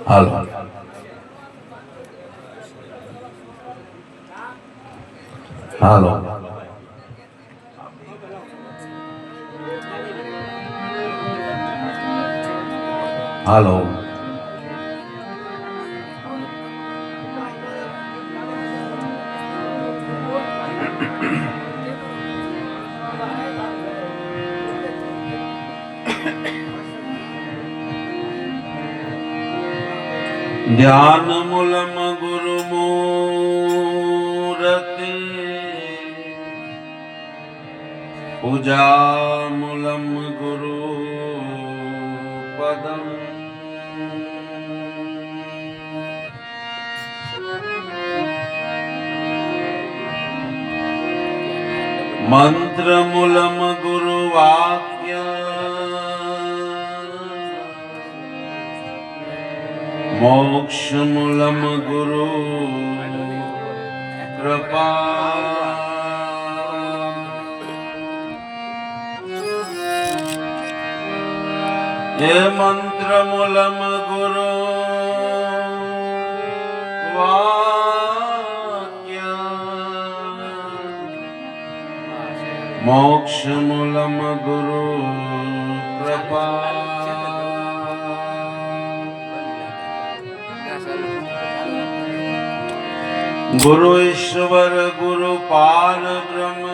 હાલો હાલો હાલો ध्यान मूलम गुरु मूरति पूजा मूलम गुरु पदम मंत्र मूलम गुरु वाक्य मोक्ष मूलम गुरु कृपा ये मंत्र मूलम गुरु वाक्य मोक्ष मूलम गुरु कृपा गुरु ईश्वर गुरु पार ब्रह्म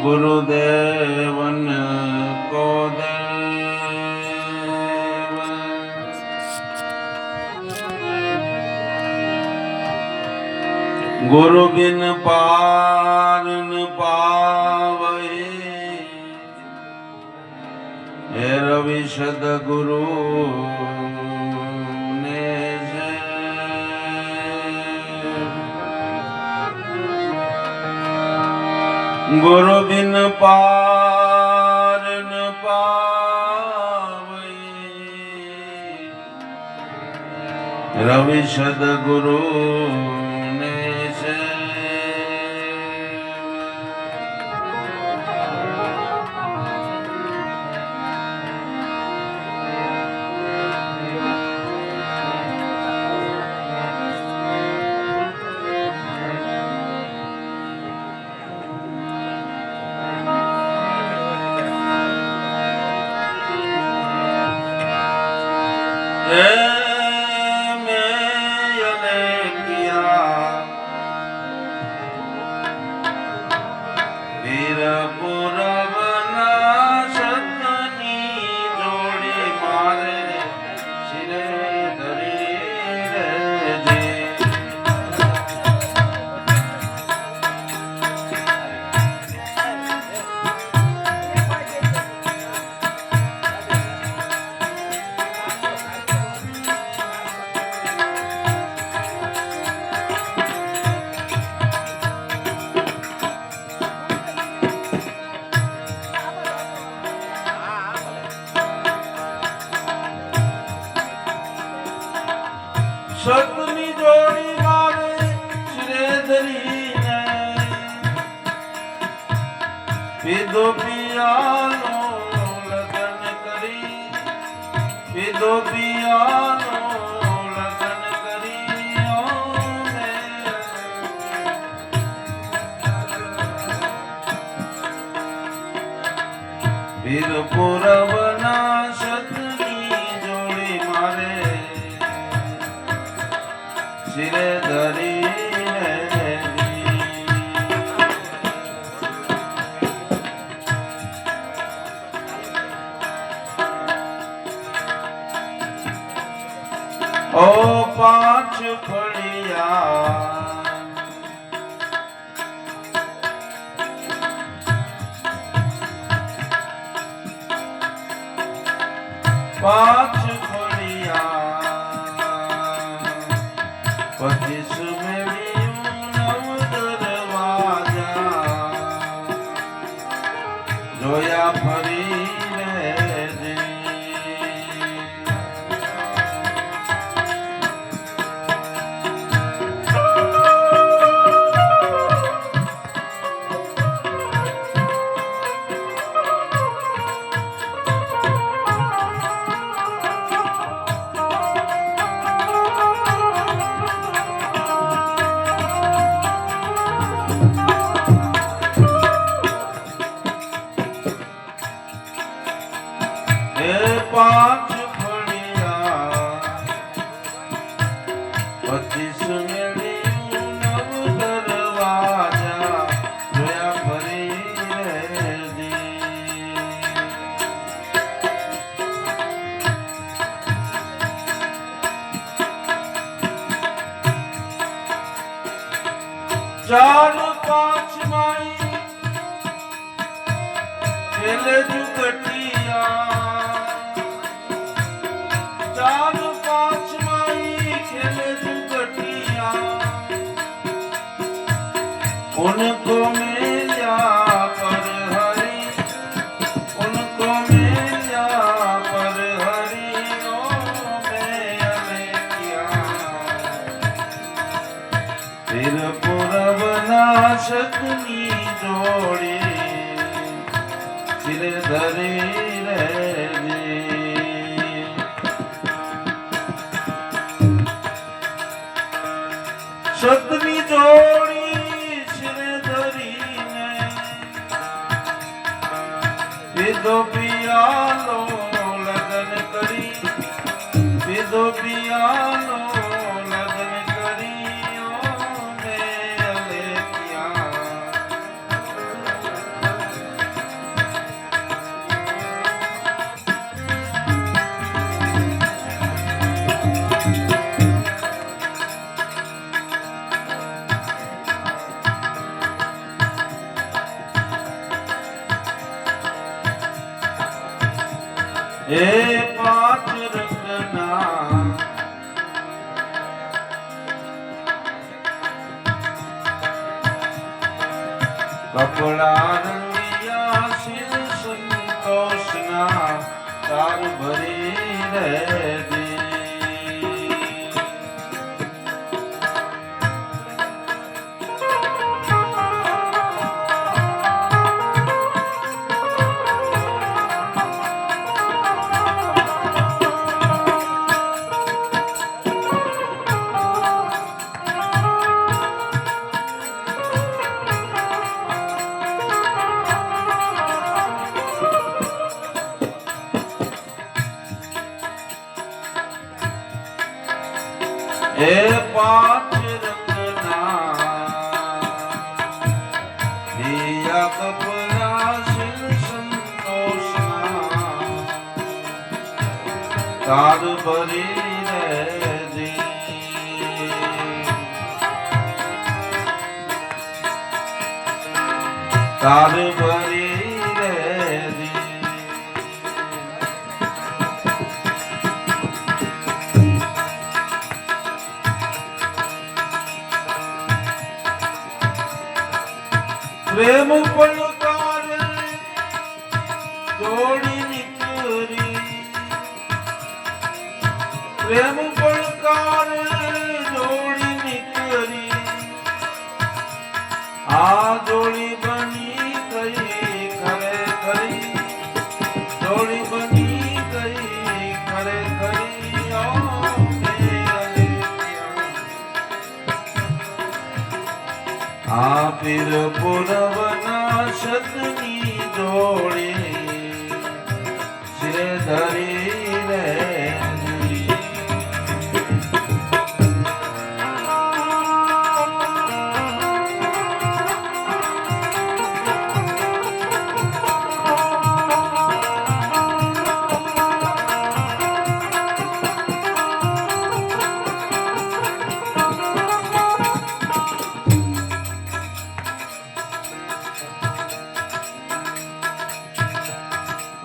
गुरुदेवन को देव गुरु बिन पार न पावै हे रवि सद गुरु गुरु बिन पार न पावै रवि सद गुरु ने से વીર પુરવના સતની જોડી મારે શિરે ધરી રેજે. સતની જોડી મારે શિરે ધરીને પીધો પિયાનો લગન કરી, પીધો પિયાનો લગન કરી. ઓ વીર પુરવના સતની જોડી મારે શિરે ધરીને ઓ પાંચ ફળિયા પાંચ ફળિયા 25 મેળ્યું નવ દરવાજા જોયા ફરી રેજે. પાંચ ફળિયા 25 મેળ્યું નવ દરવાજા જોયા ફરી રેજે. ચાર પાંચ માઈ ખેલે જુગટિયા, ચાર પાંચ माई खेले जुगटिया उनको मिला पर हरी, उनको मिला पर हरियों में अलेकिया फिर पूरब नाशकनी जोड़ी सिर धरी रहे सतनी जोड़ी सिर धरीने पीधो पियालो लगन करी, पीधो पियालो लगन करी ओ में अलेकिया ए पांच रंगना कपड़ा रंगिया सिर संतोषना तार भरी रहे ए पांच रंगना ધોયા કપડા શિલ સંતોષના તાર ભરી રહેજે તાર ભરી રહેજે પ્રેમ પડકાર જોડી નીકળી પ્રેમ પડકાર જોડી નીકળી આ જોડી બની ગઈ ખરેખરી જોડી બની ગઈ ખરેખરી આ પીર પુરવના સતની જોડી શિરે ધરી રહેજી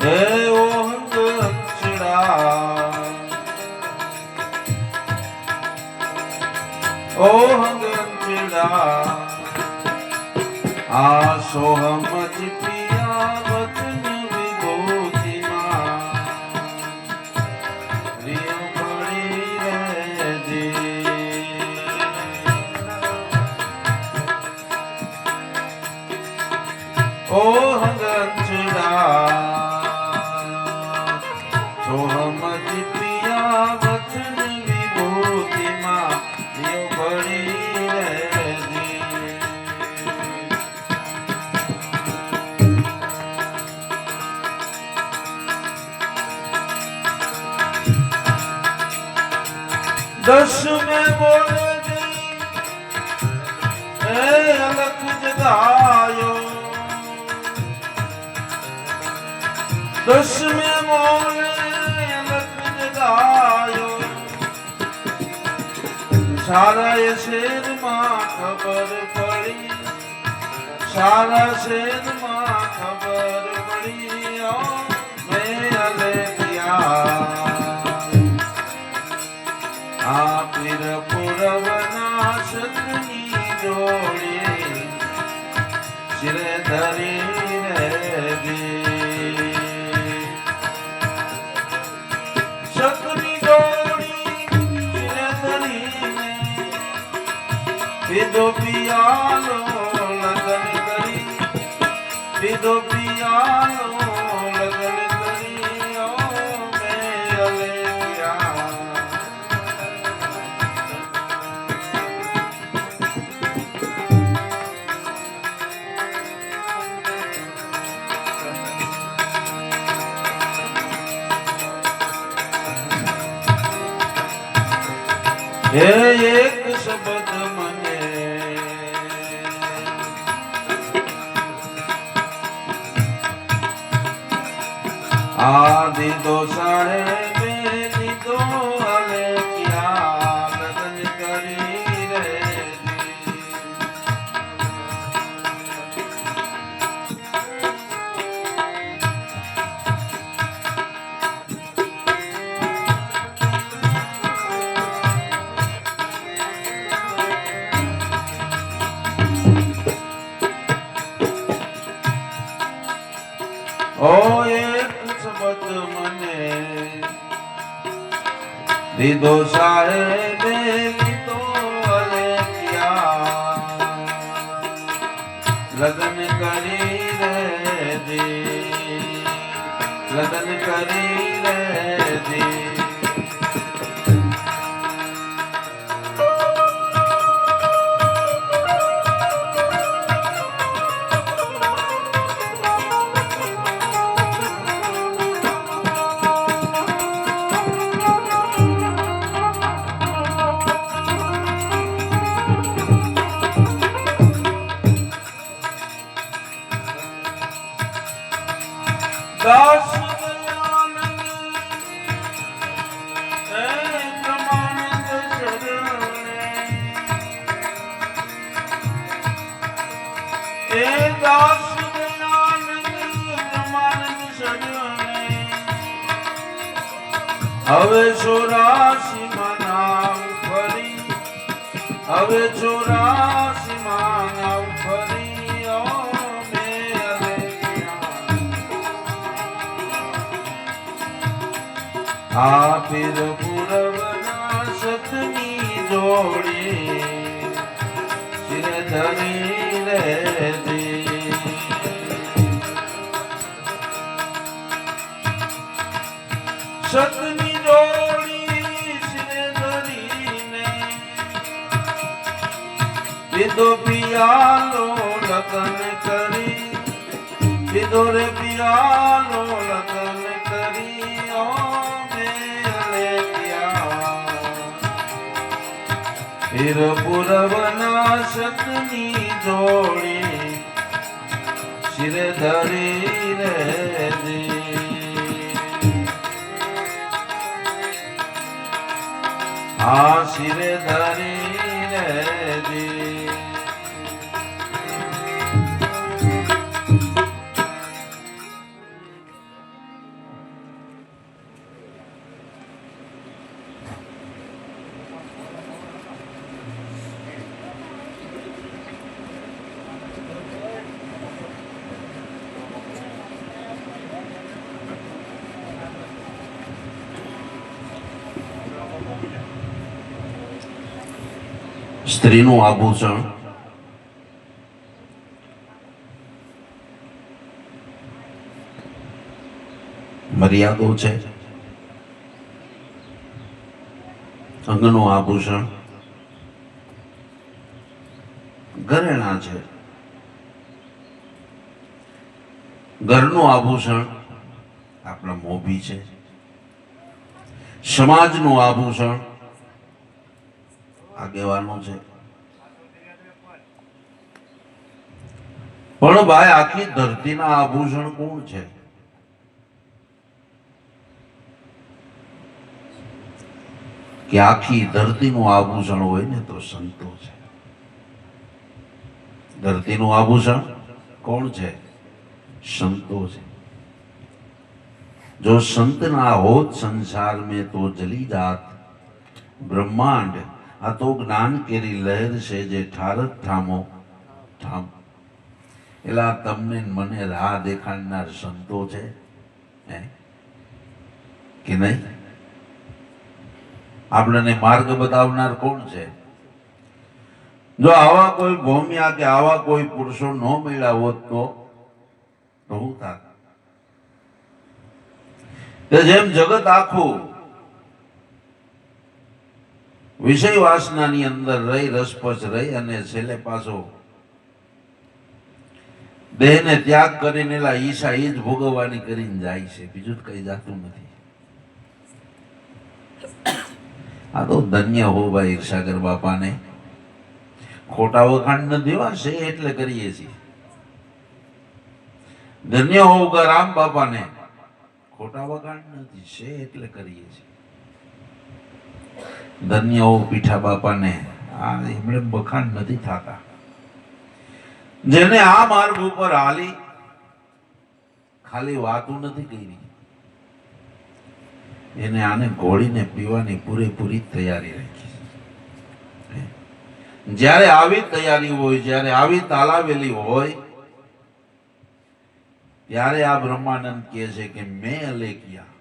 હે ઓહંગ અક્ષડા ઓહંગ અક્ષડા આ સોહમ જ પિયા વચન વિભૂતિમાં પ્રિય પડી રહેજે ઓહંગ અક્ષડા સોહમજ પિયા વચન વિભૂતિમાં પ્રિય પડી રહેજે દસ મેં બોલે ગઈ હે અલખ જગાયો દસ મેં બોલે સારા શેરમાં ખબર પડી સારા શેરમાં ખબર પડી મેં આ પીર પુરવના સતની જોડી શિરે ધરી રહેજે સતની જોડી શિરે ધરીને વિદો પિયાલો લગન કરી વિદો પિયાલો લગન કરી ઓ મેં અલેખ્યા હે એક શબ્દ મને આદિ દો સાડે બે દીધો હલે ક્યાં લગન કરી રહેજી ઓ એક શબ્દ મને દીધો સાહેબે લીધો અલેખ્યા લગન કરી રહેજે લગન કરી રહેજે દાસ દયાનંદ હે બ્રહ્માનંદ શરણે એ દાસ દયાનંદ બ્રહ્માનંદ શરણે હવે 84 માં નામ ફરી હવે 84 માં નામ ફરી ઓ આ પીર પુરવના સતની જોડી શિર ધરી રહેજે સતની જોડી શિર ધરીને પીધો પિયાલો લગન કરી પીધો રે પિયાલો લગન કરી ઓ પીર પુરવના સતની જોડી શિર ધરી રહેજે આ શિર ધરી રહેજે સ્ત્રીનું આભૂષણ મર્યાદો છે અંગનું આભૂષણ ઘરેણાં છે ઘરનું આભૂષણ આપણા મોભી છે સમાજનું આભૂષણ આગેવાનો છે પણ ભાઈ આખી ધરતીના આભૂષણ કોણ છે કે આખી ધરતીનું આભૂષણ હોય ને તો સંતો છે ધરતીનું આભૂષણ કોણ છે સંતો છે જો સંત ના હોત સંસાર में तो जली जात ब्रह्मांड આ તો જ્ઞાન કેરી લહેર છે જે ઠારત ઠામો ઠામ એલા તમને મને રાહ દેખાડનાર સંતો છે કે નહીં આપણને માર્ગ બતાવનાર કોણ છે જો આવા કોઈ ભૌમ્યા કે આવા કોઈ પુરુષો ન મળ્યા હોત તો હું થાત જેમ જગત આખું વિષય વાસનાની અંદર રહી રસપસ રહી અને છેલ્લે પાછો દેહને ત્યાગ કરીને એલા ઈશા એ જ ભોગવવાની કરીને જાય છે બીજું કઈ જાતું નથી આ તો ધન્ય હો ભાઈ ઈર્ષાગર બાપાને ખોટા વખાણ ન દેવા છે એટલે કરીએ છીએ ધન્ય હો રામ બાપાને ખોટા વખાણ નથી છે એટલે કરીએ છીએ ધન્ય હો પીઠા બાપાને આ એમણે વખાણ નથી થતા જેને આ માર્ગ ઉપર હાલી ખાલી વાતો નથી કરી એને આને ઘોડીને પીવાની પૂરેપૂરી તૈયારી રાખી જ્યારે આવી તૈયારી હોય જ્યારે આવી તાલાવેલી હોય ત્યારે આ બ્રહ્માનંદ કહે છે કે મેં અલેખ્યા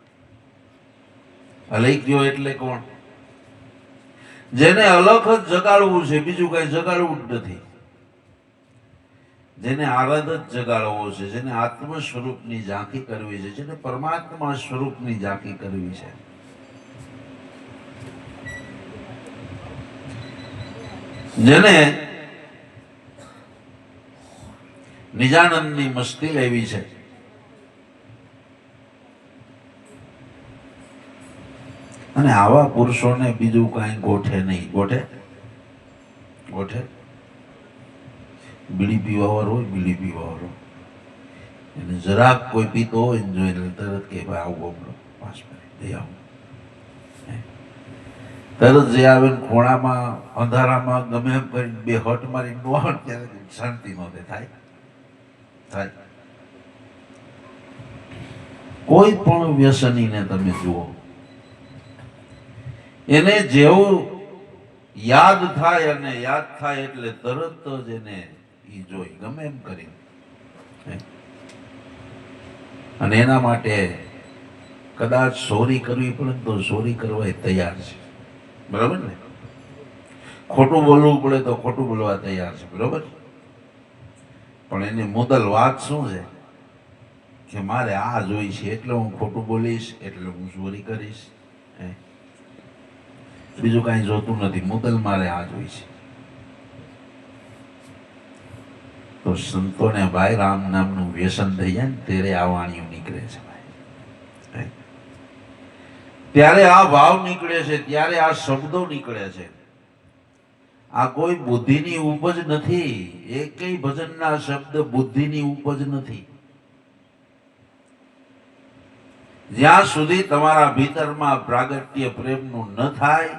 અલેખ્યો એટલે કોણ જેને અલખ જ જગાડવું છે બીજું કઈ જગાડવું જ નથી જેને આરાધ જ જગાડવો છે જેને આત્મ સ્વરૂપની ઝાંખી કરવી છે જેને પરમાત્મા સ્વરૂપની ઝાંખી કરવી છે જેને નિજાનંદની મસ્તી લેવી છે અને આવા પુરુષોને બીજું કઈ ગોઠે નહીં ગોઠે ગોઠે બીડી પીવા વાળો હોય બીડી પીવા વાળો એને જરાક કોઈ પીતો હોય ને જોઈને તરત કે ભાઈ આવું બમણો 5 મિનિટ દઈ આવું. તરત જે આવે ને ખોણામાં અંધારામાં ગમે એમ કરીને 2 હટ મારી નો આવે ત્યારે શાંતિ નો થાય. કોઈ પણ વ્યસનીને તમે જુઓ, એને જેવું યાદ થાય અને યાદ થાય એટલે તરત જ એને ઈ જોઈ ગમે એમ કરી, અને એના માટે કદાચ ચોરી કરવી પડે તો ચોરી કરવા તૈયાર છે, બરાબર ને? ખોટું બોલવું પડે તો ખોટું બોલવા તૈયાર છે, બરાબર? પણ એની મુદલ વાત શું છે કે મારે આ જોઈ છે એટલે હું ખોટું બોલીશ, એટલે હું ચોરી કરીશ. બીજું કાંઈ જોતું નથી, મુદલ મારે આ જોઈ છે. તો સંતોને ભાઈ રામ નામનું વ્યસન થઈ જાય ને ત્યારે આ વાણીઓ નીકળે છે ભાઈ, ત્યારે આ ભાવ નીકળે છે, ત્યારે આ શબ્દો નીકળે છે. આ કોઈ બુદ્ધિની ઉપજ નથી, એકેય ભજનના શબ્દ બુદ્ધિની ઉપજ નથી. જ્યાં સુધી તમારા ભીતરમાં પ્રાગટ્ય પ્રેમનું ન થાય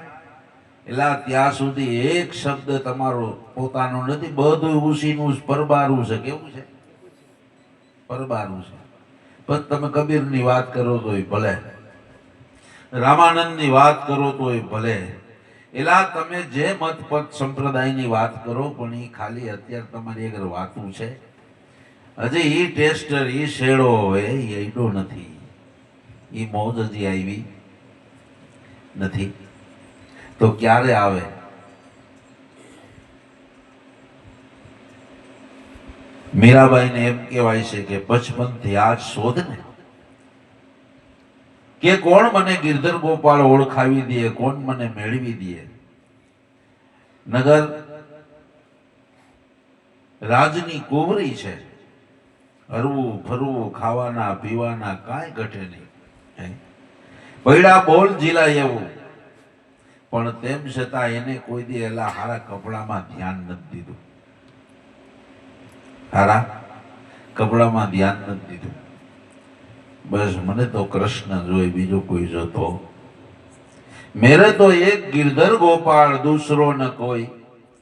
એટલે ત્યાં સુધી એક શબ્દ તમારો પોતાનો નથી, બધું ઉસીનું પરબારું છે. કેવું છે? પરબારું છે. પણ તમે કબીરની વાત કરો તોય ભલે, રામાનંદની વાત કરો તોય ભલે, એલા તમે જે મત પદ સંપ્રદાયની વાત કરો, પણ એ ખાલી અત્યારે તમારી આગળ વાતું છે. હજી ઈ ટેસ્ટર, ઈ શેડો હોય એ એડો નથી, ઈ મોજ હજી આવી નથી. તો ક્યારે આવે? મીરાબાઈને એમ કહેવાય છે કે 55 થી આજ શોધ ને, કે કોણ મને ગિરધર ગોપાળ ઓળખાવી દે, કોણ મને મેળવી દે. નગર રાજની કોવરી છે, હરવું ફરવું ખાવાના પીવાના કાંઈ ઘટે નહીં. પૈડા બોલ જીલાય એવું, પણ તેમ છતાં એને કોઈ દી એલા હારા કપડામાં ધ્યાન નથી દીધું, હારા કપડામાં ધ્યાન નથી દીધું. બસ મને તો કૃષ્ણ જોઈ, બીજો કોઈ જોતો મેરે તો એક ગિરધર ગોપાળ દૂસરો ન કોઈ.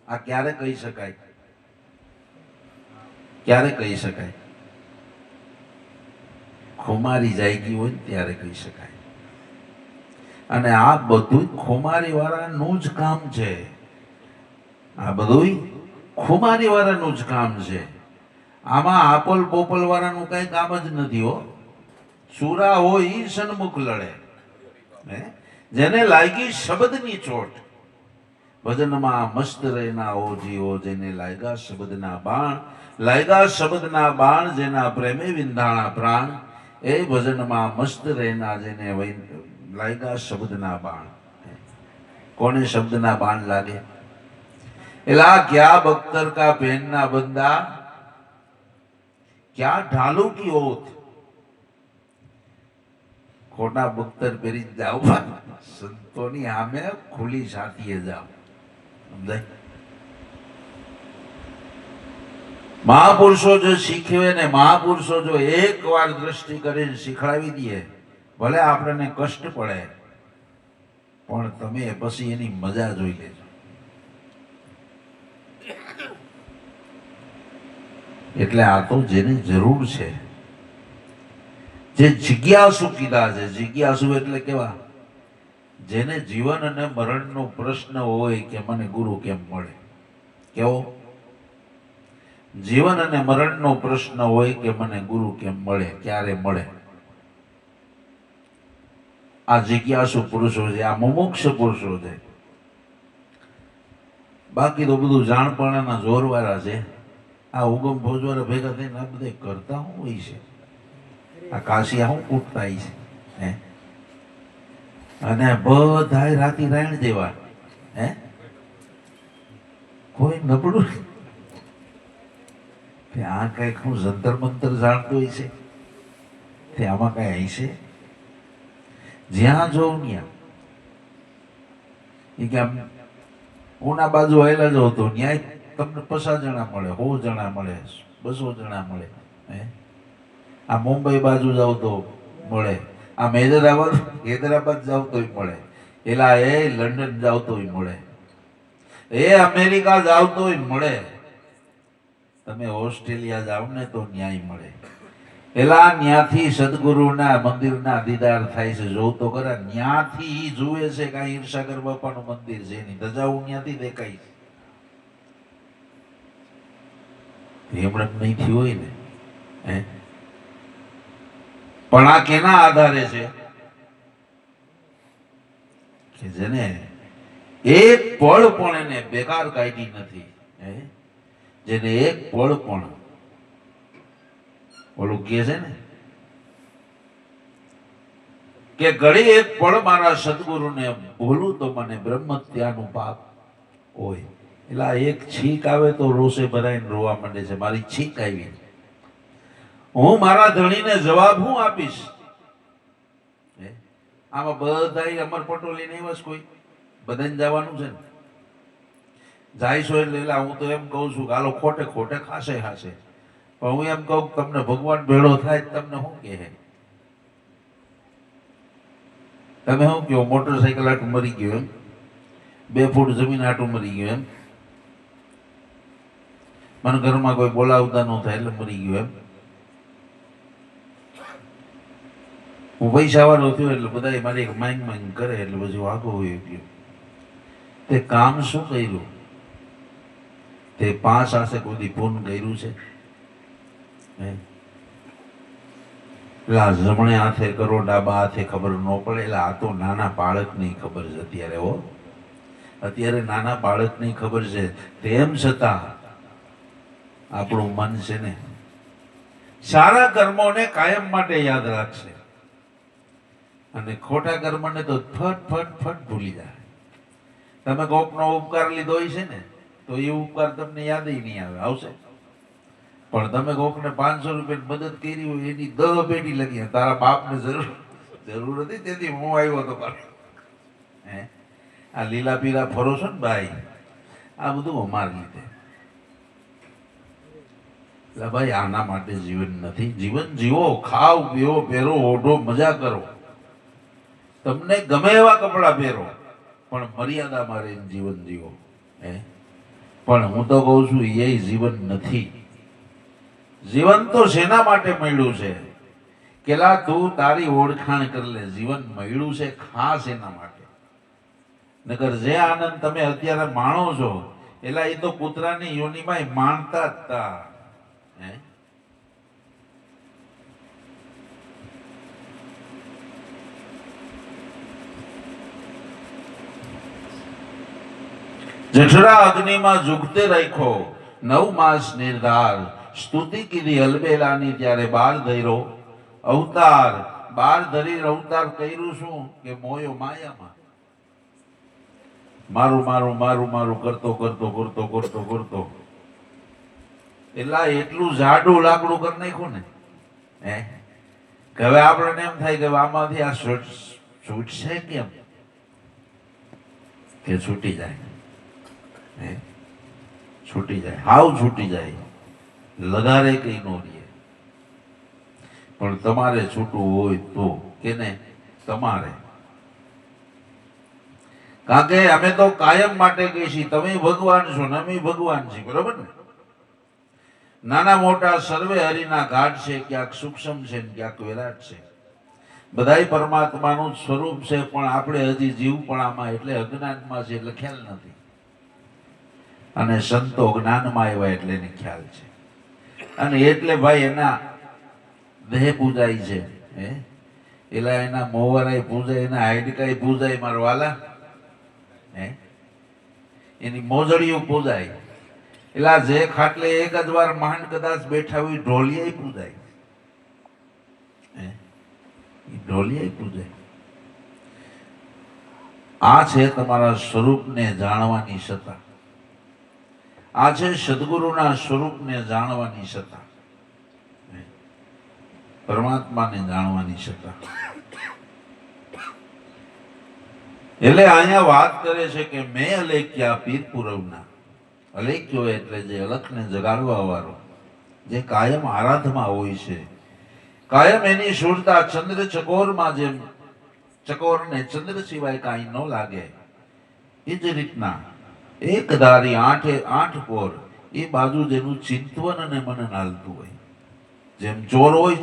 આ ક્યારે કહી શકાય? ક્યારે કહી શકાય? ખુમારી જાગી હોય ત્યારે કહી શકાય. અને આ બધું ખુમારી વાળાનું જ કામ છે. આ બધું ખુમારી વાળાનું જ કામ છે. આમાં આપલ પોપલ વાળાનું કઈ કામ જ નથી હો. સુરા હોય ઈ સન્મુખ લડે, જેને લાગી શબ્દની ચોટ. ભજનમાં મસ્ત રહેના ઓ જીવો, જેને લાગ્યા શબ્દના બાણ, લાગ્યા શબ્દના બાણ, જેના પ્રેમે વિંધાણા પ્રાણ, એ ભજનમાં મસ્ત રહેના, જેને લાગ્યા શબ્દના બાણ. કોને શબ્દના બાણ લાગે? એલા ક્યા બખ્તર કા પहनना બંદા, ક્યા ઢાલુ કી ઓત. ખોટા બખ્તર પહેરી જાઓ, સંતોની સામે ખુલ્લી છાતીએ જાઓ. સમજાય? મહાપુરુષો જો શીખવે ને, મહાપુરુષો જો એક વાર દ્રષ્ટિ કરીને શીખડાવી દે, ભલે આપણને કષ્ટ પડે, પણ તમે પછી એની મજા જોઈ લેજો. એટલે આ તો જેની જરૂર છે, જે જિજ્ઞાસુ કીધા છે. જિજ્ઞાસુ એટલે કેવા? જેને જીવન અને મરણનો પ્રશ્ન હોય કે મને ગુરુ કેમ મળે. કેવો? જીવન અને મરણનો પ્રશ્ન હોય કે મને ગુરુ કેમ મળે, ક્યારે મળે. આ જિજ્ઞાસુ પુરુષો છે, આ મુમુક્ષ પુરુષો છે. બાકી તો બધું જાણપણાના જોરવાળા છે. આ ઉગમ ફોજવાળા ભેગા થઈને આ બધા કરતા શું હોય છે? આ કાશિયા શું કૂટતા છે? અને બધા રાતી રાયણ જેવા, કોઈ નબળું આ કઈક હું જંતર મંતર જાણતો હોય છે, તે આમાં કઈ હશે? જ્યાં જોઉં ત્યાં એ કે ઉના બાજુ આવેલા જ હતો, ન્યાય તમને 50 જણા મળે, 100 જણા મળે, 200 જણા મળે. આ મુંબઈ બાજુ જાવ તો મળે, આમ હૈદરાબાદ જાવ તોય મળે, એલા એ લંડન જાવ તોય મળે, એ અમેરિકા જાવ તોય મળે, તમે ઓસ્ટ્રેલિયા જાવ ને તો ન્યાય મળે. એલા ન્યાથી સદગુરુના મંદિરના દીદાર થાય છે. જોવ તો ખરા, ન્યાથી જુએ છે કે ઈર્ષાગર બાપાનું મંદિર છે, એની ધજાઓ ન્યાથી દેખાય છે. એમણે નહીં થયું હોય ને, હે? પણ આ કેના આધારે છે કે જેને એક પળ પણ એને બેકાર કાઢી નથી, હે? જેને એક પળ પણ ઓલું કહે છે ને કે ઘડી એક પળ મારા સદગુરુને ભૂલું તો મને બ્રહ્મત્યાનું પાપ હોય. એટલે એક છીક આવે તો રોષે ભરાઈને રોવા માંડે છે, મારી છીક આવી, હું મારા ધણીને જવાબ હું આપીશ? આમાં બધા અમર પટોલી નહીં બસ કોઈ બધાને જવાનું છે ને, જાયશો એટલે હું તો એમ કહું છું કે હાલો ખોટે ખોટે ખાશે ખાશે, પણ હું એમ કહું તમને ભગવાન ભેળો થાય તમને શું કહે? તમે શું કહો? મોટરસાયકલ આટું મરી ગયું એમ, 2 ફૂટ જમીન આટું મરી ગયું એમ, મને ઘરમાં કોઈ બોલાવતા ન થાય એટલે મરી ગયું એમ, હું પૈસા વાળો થયો એટલે બધા મારી એક માંગ માંગ કરે એટલે પછી વાગો હોય ગયો. તે કામ શું કર્યું? તે 5 આસે કોઈ પૂન કર્યું છે? જમણે હાથે કરો, ડાબા હાથે ખબર ન પડે. એટલે આ તો નાના બાળકની ખબર છે અત્યારે. અત્યારે નાના બાળકની ખબર છે. તેમ છતાં આપણું મન છે ને સારા કર્મોને કાયમ માટે યાદ રાખશે અને ખોટા કર્મને તો ફટ ફટ ફટ ભૂલી જાય. તમે કોકનો ઉપકાર લીધો હોય છે ને તો એ ઉપકાર તમને યાદ નહીં આવે, આવશે. પણ તમે કોકને 500 રૂપિયાની મદદ કરી હોય એની 10 પેઢી લગી, તારા બાપને જરૂર હતી તેથી હું આવ્યો હતો. હે, આ લીલા પીલા ફરો છો ને ભાઈ, આ બધું અમારા લીધે. એટલે ભાઈ આના માટે જીવન નથી. જીવન જીવો, ખાઓ પીઓ, પહેરો ઓઢો, મજા કરો, તમને ગમે એવા કપડા પહેરો, પણ મર્યાદામાં રહીને જીવન જીવો. હે, પણ હું તો કહું છું એ જીવન નથી. જીવન તો શેના માટે મળ્યું છે? કેલા તું તારી ઓળખાણ કરી લે. જીવન મળ્યું છે ખાસ એના માટે. નકર જે આનંદ તમે અત્યારે માણો છો એલા એ તો કૂતરાની યોનિમાં માણતા જ તા. જઠરા અગ્નિમાં ઝુકતે રાખ્યો 9 માસ નિર્ધાર, સ્તુતિ કીધી અલબેલાની ત્યારે બાર ધર્યો અવતાર. બાર ધરી અવતાર કર્યું શું કે મોયો માયામાં. મારું મારું મારું મારું કરતો કરતો કરતો કરતો કરતો એટલા એટલું જાડું લાકડું કરી નાખ્યું ને, હે, કે હવે આપણને એમ થાય કે આમાંથી આ છૂટશે કેમ? કે છૂટી જાય, છૂટી જાય, હાવ છૂટી જાય, લગારે કઈ નો રહે. પણ તમારે છૂટવું હોય તો કેને? તમારે. કારણ કે અમે તો કાયમ માટે કહીએ છીએ તમે ભગવાન છો ને અમે ભગવાન છીએ, બરોબર ને? નાના મોટા સર્વે હરિના ઘાટ છે, ક્યાંક સૂક્ષ્મ છે ક્યાંક વિરાટ છે. બધાય પરમાત્માનું સ્વરૂપ છે, પણ આપણે હજી જીવપણામાં એટલે અજ્ઞાનમાં છે એટલે ખ્યાલ નથી. અને સંતો જ્ઞાનમાં આવ્યા એટલે એને ખ્યાલ છે. અને એટલે ભાઈ એના દેહ પૂજાય છે, એલા એના મોવરાય પૂજાય, એના હાઈડકાય પૂજાય મારા વાલા, એની મોજડીઓ પૂજાય. એલા જે ખાટલે એક જ વાર માંડ કદાચ બેઠા હોય ઢોલિયા પૂજાય, ઢોલિયા પૂજાય. આ છે તમારા સ્વરૂપને જાણવાની સત્તા. આ છે સદગુરુના સ્વરૂપને જાણવાની સત્તા, પરમાત્માને જાણવાની સત્તા. એટલે અહીંયા વાત કરે છે કે મેં અલેખ્યા પીર પુરવના. અલેખ્યો એટલે જે અલખને જગાડવા વાળો, જે કાયમ આરાધમાં હોય છે, કાયમ એની સુરતા ચંદ્ર ચકોરમાં જેમ ચકોરને ચંદ્ર સિવાય કાંઈ ન લાગે, એ જ રીતના એક ધારી આઠે આઠ કોર એ બાજુ જેનું ચિંતવન અને મનન હાલતું હોય. જેમ ચોર હોય,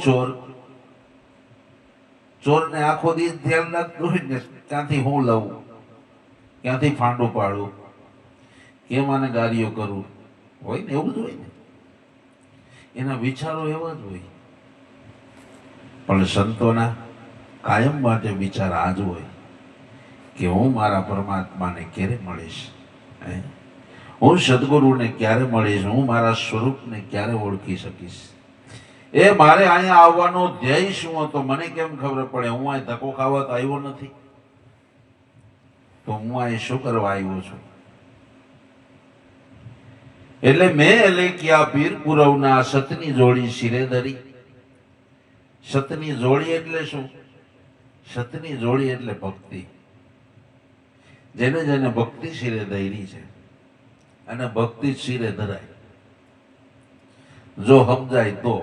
ચોરને આખો દિવસ ધ્યાન રાખતું હોય ને, ક્યાંથી હું લઉં, ક્યાંથી ફાંડું પાડું, કેમ આને ગારીઓ કરું, હોય ને એવું જ હોય ને, એના વિચારો એવા જ હોય. પણ સંતોના કાયમ માટે વિચાર આ જ હોય કે હું મારા પરમાત્માને ક્યારે મળીશ, હું સદગુરુને ક્યારે મળીશ, હું મારા સ્વરૂપને ક્યારે ઓળખી શકીશ. એ મારે અહીંયા આવવાનો ધ્યેય શું હતો મને કેમ ખબર પડે? હું અહીં ધક્કો ખાવા તો આવ્યો નથી, તો હું અહીં શું કરવા આવ્યો છું? એટલે મેં અલેખ્યા પીર પુરવના સતની જોડી શિરે ધરી. સતની જોડી એટલે શું? સતની જોડી એટલે ભક્તિ. જેને જેને ભક્તિ શિરે ધરી છે અને ભક્તિ શિરે ધરાય, જો સમજાય તો.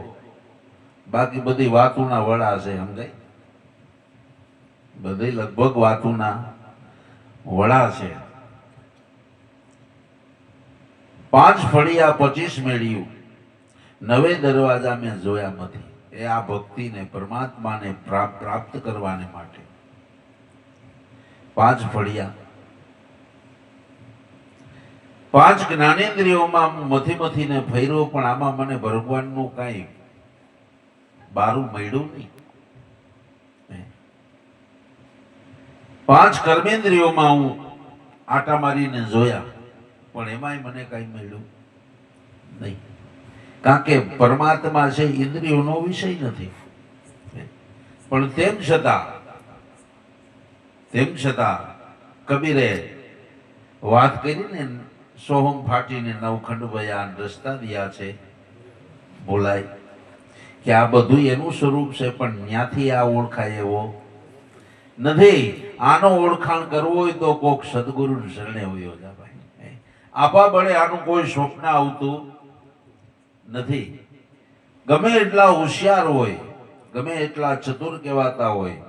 બાકી બધી વાતુના વડા છે, સમજાય? બધી લગભગ વાતુના વડા છે. 5 ફળિયા 25 મેળ્યું, 9 દરવાજા મેં જોયા નથી. એ આ ભક્તિને પરમાત્માને પ્રાપ્ત કરવાને માટે 5 ફળિયા, 5 જ્ઞાનેન્દ્રિયોમાં હું મથીને ફર્યો, પણ આમાં મને ભગવાનનું કાંઈ બારું મળ્યું નહીં. 5 કર્મેન્દ્રિયોમાં હું આટા મારીને જોયા, પણ એમાંય મને કાંઈ મળ્યું નહીં. કારણ કે પરમાત્મા છે ઇન્દ્રિયોનો વિષય નથી. પણ તેમ છતાં કબીરે વાત કરીને સોહમ ફાટીને 9 ખંડ બયાન રસ્તા દિયા છે. બોલાય કે આ બધું એનું સ્વરૂપ છે, પણ ત્યાંથી આ ઓળખાય એવો નથી. આનો ઓળખાણ કરવો હોય તો કોક સદગુરુ શરણે હોય જા ભાઈ. આપા બળે આનું કોઈ સ્વપ્ન આવતું નથી. ગમે એટલા હોશિયાર હોય, ગમે એટલા ચતુર કહેવાતા હોય,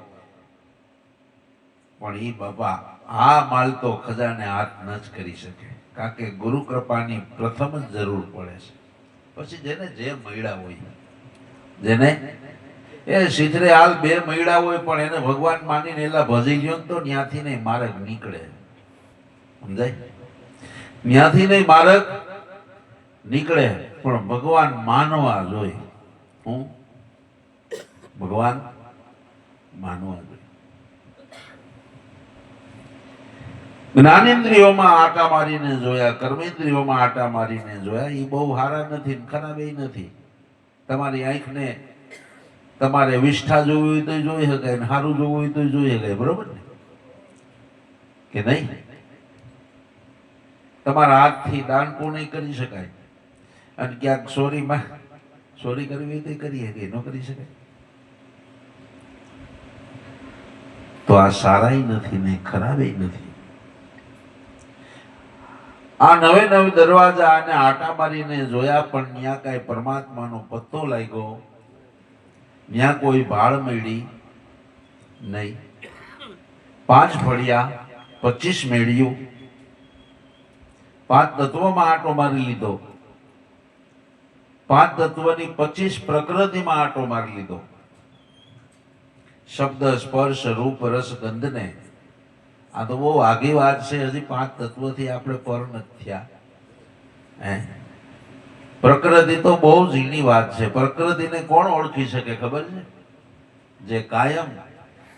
પણ એ બાપા આ માલ તો ખજાને હાથ ન જ કરી શકે. કારણ કે ગુરુ કૃપાની પ્રથમ જ જરૂર પડે છે. પછી જેને જે મળ્યા હોય, જેને એ સીધરે હાલ 2 મળ્યા હોય, પણ એને ભગવાન માનીને એલા ભજી ગયો તો ત્યાંથી નહીં માર્ગ નીકળે, સમજાય? ત્યાંથી નહીં માર્ગ નીકળે, પણ ભગવાન માનવા જોઈએ. હું ભગવાન માનવા જોઈએ. જ્ઞાનેન્દ્રિયોમાં આટા મારીને જોયા, કર્મેન્દ્રિયોમાં આટા મારીને જોયા. એ બહુ સારા નથી, ખરાબ એ નથી. તમારી આંખને તમારે વિષ્ઠા જોવી હોય તો જોઈ શકાય, સારું જોવું હોય તો જોઈ શકાય, બરોબર ને કે નહીં? તમારા હાથથી દાન પુણ્ય કરી શકાય, અને ક્યાંક ચોરી કરવી હોય તો કરી શકે, ન કરી શકાય. તો આ સારાય નથી ને ખરાબે નથી. આ 9 દરવાજા અને આટા મારીને જોયા, પણ ત્યાં કઈ પરમાત્માનો પત્તો લાગ્યો, ત્યાં કોઈ ભાળ મળી નહીં. 5 ફળિયા 25 મેળ્યું, 5 તત્વમાં આટો મારી લીધો, 5 તત્વની 25 પ્રકૃતિમાં આટો મારી લીધો. શબ્દ સ્પર્શ રૂપ રસ ગંધને, આ તો બહુ આગી વાત છે. હજી 5 તત્વથી આપણે પર નથી થયા. પ્રકૃતિ તો બહુ ઝીણી વાત છે. પ્રકૃતિને કોણ ઓળખી શકે ખબર છે? જે કાયમ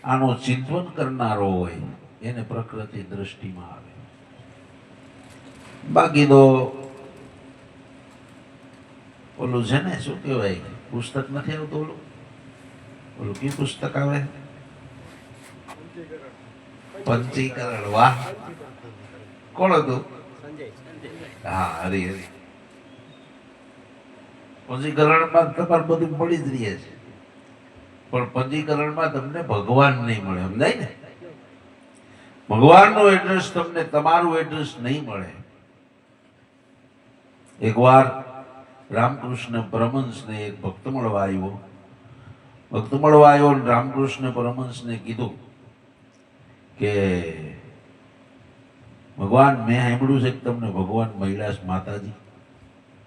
આનું ચિંતન કરનારો હોય એને પ્રકૃતિ દ્રષ્ટિમાં આવે. બાકી તો ઓલું છે ને, શું કહેવાય, પુસ્તક નથી આવતું, ઓલું કયું પુસ્તક આવે? પંચીકરણ. વાહ, કોણ હતું? હા, હરી. પંચીકરણમાં તમારે બધું મળી જ રહે છે, પણ પંચીકરણમાં તમને ભગવાન નહીં મળે, સમજાય ને? ભગવાનનું એડ્રેસ તમને, તમારું એડ્રેસ નહીં મળે. એકવાર રામકૃષ્ણ પરમહંસને એક ભક્ત મળવા આવ્યો. ભક્ત મળવા આવ્યો અને રામકૃષ્ણ પરમહંસને કીધું કે ભગવાન મેં સાંભળ્યું છે કે તમને ભગવાન મળ્યા છે માતાજી,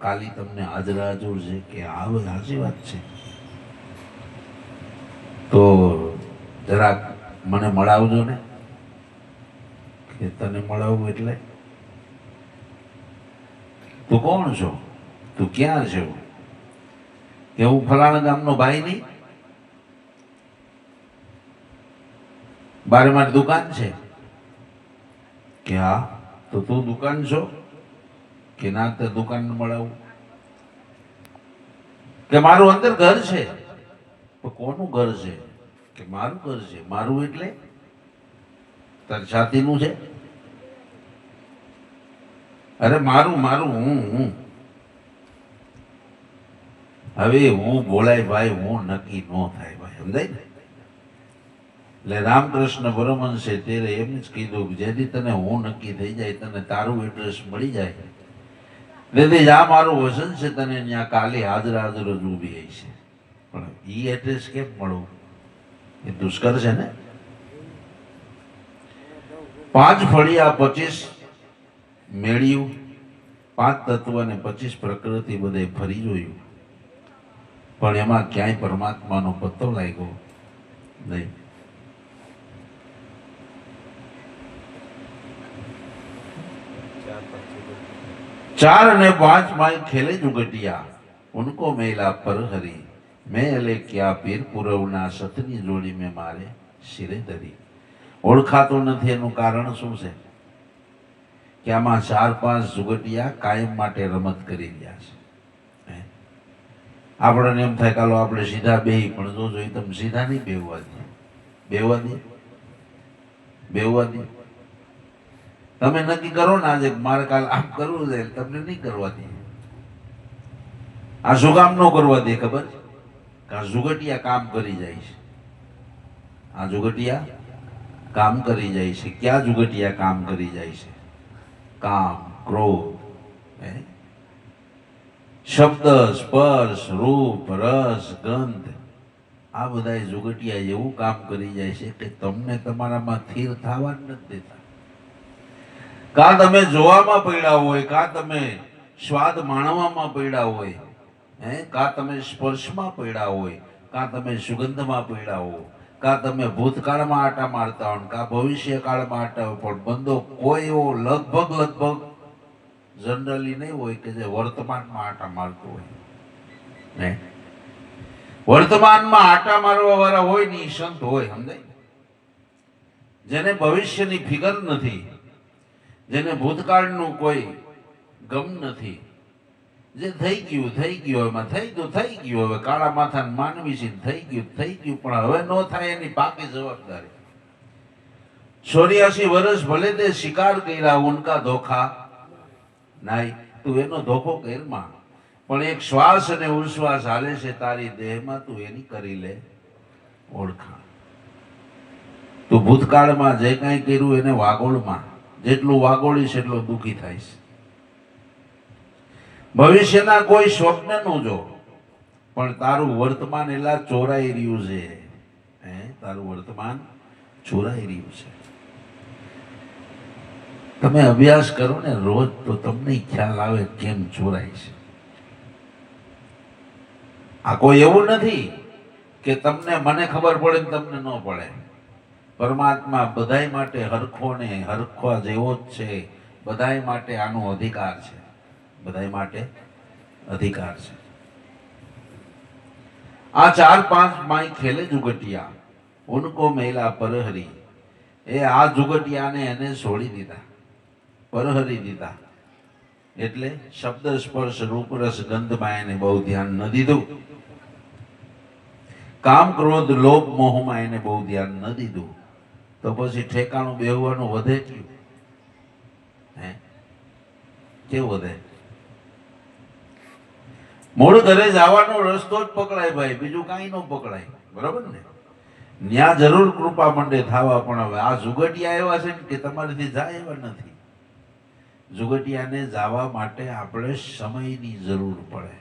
કાલી તમને હાજર હાજર છે કે આવે સાચી વાત છે, તો જરાક મને મળાવજો ને. કે તને મળાવું એટલે તું કોણ છો, તું ક્યાં છો? કે હું ફલાણા ગામનો ભાઈ નહીં, બારે મારી દુકાન છે. કે હા, તો તું દુકાન છો? કે ના, તે દુકાન મળાવું. કે મારું અંદર ઘર છે. તો કોનું ઘર છે? કે મારું ઘર છે. મારું એટલે તારી છાતીનું છે? અરે મારું મારું હું. હવે હું બોલાય ભાઈ, હું નક્કી ન થાય ભાઈ, સમજાય ને? એટલે રામકૃષ્ણ પરમહંસે ત્યારે એમ જ કીધું કે જેથી તને હું નક્કી થઈ જાય, તને તારું એડ્રેસ મળી જાય, તેથી આ મારું વચન છે, તને ત્યાં કાલે હાજર હાજર જ ઊભી છે. પણ ઈ એડ્રેસ કેમ મળવું? એ દુષ્કર છે ને. 5 ફળિયા 25 મેળ્યું, 5 તત્વ અને 25 પ્રકૃતિ બધે ફરી જોયું, પણ એમાં ક્યાંય પરમાત્માનો પત્તો લાગ્યો નહીં. चार ने 5 माई खेले जुगटिया, उनको मेला पर हरी, मैं अले क्या पीर पुरवना सतनी जोड़ी में मारे सिरे धरी. ઓળખાતો નથી એનું કારણ શું છે? કે આમાં 4-5 જુગટિયા કાયમ માટે રમત કરી રહ્યા છે. આપણને એમ થાય કાલો આપણે સીધા બેહી, પણ જો જોઈ તમે સીધા નહીં બેહવા દે. બેહવા દે, બેહવા દે. તમે નક્કી કરો ને આજે મારે કાલ આમ કરવું છે, તમને નહીં કરવા દે. આ શું કામ ન કરવા દે ખબર? કે આ જુગટિયા કામ કરી જાય છે. આ જુગટિયા કામ કરી જાય છે. ક્યાં જુગટિયા કામ કરી જાય છે? કામ, ક્રોધ, શબ્દ, સ્પર્શ, રૂપ, રસ, ગંધ, આ બધા જુગટિયા એવું કામ કરી જાય છે કે તમને તમારામાં સ્થિર થવા જ નથી દેતા. કાં તમે જોવામાં પડ્યા હોય, કાં તમે સ્વાદ માણવામાં પડ્યા હોય, કાં તમે સ્પર્શમાં પડ્યા હોય, કાં તમે સુગંધમાં પડ્યા હો, કાં તમે ભૂતકાળમાં આટા મારતા હોય, કાં ભવિષ્ય કાળમાં આટા હોય, પણ બંધો કોઈ એવો લગભગ જનરલી નહીં હોય કે જે વર્તમાનમાં આટા મારતો હોય. નહીં, વર્તમાનમાં આટા મારવા વાળા હોય ને સંત હોય, સમજાય? જેને ભવિષ્યની ફિકર નથી, જેને ભૂતકાળનું કોઈ ગમ નથી, જે થઈ ગયું એમાં થઈ ગયું. હવે કાળા માથા માનવી છે, થઈ ગયું, પણ હવે ન થાય એની પાકી જવાબદારી. 84 વર્ષ ભલે તે શિકાર કર્યા, ઉનકા ધોખા નાઈ, તું એનો ધોખો કરમાં, પણ એક શ્વાસ અને ઉશ્વાસ હાલે છે તારી દેહમાં, તું એની કરી લે ઓળખાણ. તું ભૂતકાળમાં જે કાંઈ કર્યું એને વાગોળમાં, જેટલું વાગોળીશ એટલો દુઃખી થાય છે. ભવિષ્યના કોઈ સ્વપ્ન નું જો, પણ તારું વર્તમાન એલા ચોરાઈ રહ્યું છે. તારું વર્તમાન ચોરાઈ રહ્યું છે. તમે અભ્યાસ કરો ને રોજ, તો તમને ખ્યાલ આવે કેમ ચોરાય છે. આ કોઈ એવું નથી કે તમને મને ખબર પડે ને તમને ન પડે. પરમાત્મા બધાય માટે હરખો ને હરખવા જેવો જ છે. બધાય માટે આનો અધિકાર છે. બધાય માટે અધિકાર છે. આ 4-5 માઈ ખેલે જુગટિયા, ઉनको મેલા પરહરી. એ આ જુગટિયાને એને છોડી દીધા, પરહરી દીધા. એટલે શબ્દ, સ્પર્શ, રૂપ, રસ, ગંધમાં એને બહુ ધ્યાન ન દીધું. કામ, ક્રોધ, લોભ, મોહમાં એને બહુ ધ્યાન ન દીધું. તો પછી ઠેકાણું બેહવાનું વધે ક્યું? કેવું વધે? મૂળ ઘરે જવાનો રસ્તો જ પકડાય ભાઈ, બીજું કાંઈ ન પકડાય. બરાબર ને? ન્યા જરૂર કૃપા મંડે થવા, પણ હવે આ જુગટિયા એવા છે કે તમારાથી જાય એવા નથી. જુગટિયાને જવા માટે આપણે સમયની જરૂર પડે.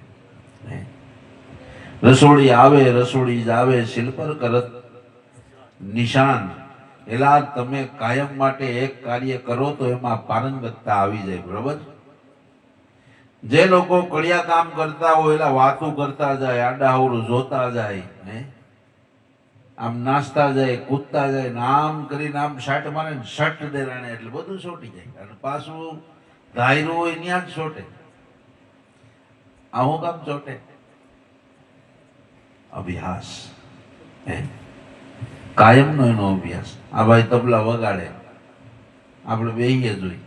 રસોડી આવે રસોડી જાવે શિલ્પર કરત નિશાન. એલા તમે કાયમ માટે એક કાર્ય કરો તો એમાં પારંગતતા આવી જાય. બરોબર? જે લોકો કડિયા કામ કરતા હોય એલા વાતો કરતા જાય, આડાહવડું જોતા જાય, આમ નાસ્તા જાય, કૂદતા જાય, ને આમ કરીને આમ શાટ મારે ને શટ દેરાણે એટલે બધું છોટી જાય. અને પાછું ધાયરું હોય ત્યાં જ છોટે. આવું કામ ચોટે? અભ્યાસ. કાયમનો એનો અભ્યાસ. આ ભાઈ તબલા વગાડે, આપણે બેહીએ જોઈ,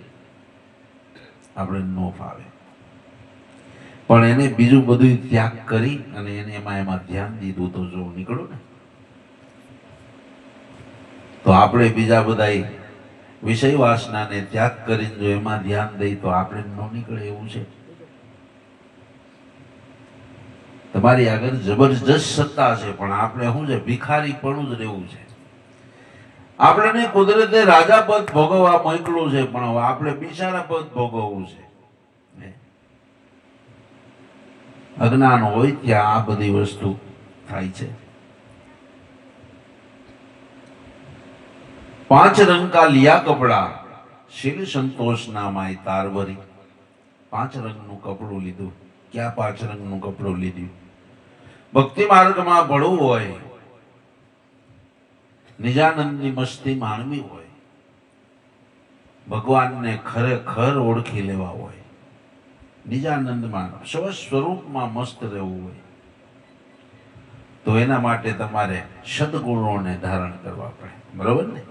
આપણે નો ફાવે, પણ એને બીજું બધું ત્યાગ કરી અને એને એમાં ધ્યાન દીધું તો જો નીકળું ને, તો આપણે બીજા બધા વિષય વાસનાને ત્યાગ કરીને જો એમાં ધ્યાન દઈ તો આપણે ન નીકળે એવું છે. તમારી આગળ જબરજસ્ત સત્તા છે, પણ આપણે શું છે, ભિખારીપણું જ રહેવું છે. આપણે કુદરતે રાજા પદ ભોગવવા મોકલું છે, પણ આપણે બિચારા પદ ભોગવવું છે. અજ્ઞાન હોય ત્યાં આ બધી વસ્તુ થાય છે. 5 रंग का लिया कपड़ा शिल संतोष नामाय तारवरी. 5 રંગનું કપડું લીધું. ક્યાં 5 રંગનું કપડું લીધું? ભક્તિ માર્ગમાં ભળવું હોય, નિજાનંદની મસ્તી માણવી હોય, ભગવાનને ખરેખર ઓળખી લેવા હોય, નિજાનંદમાં સ્વસ્વરૂપમાં મસ્ત રહેવું હોય, તો એના માટે તમારે સદગુણોને ધારણ કરવા પડે. બરોબર ને?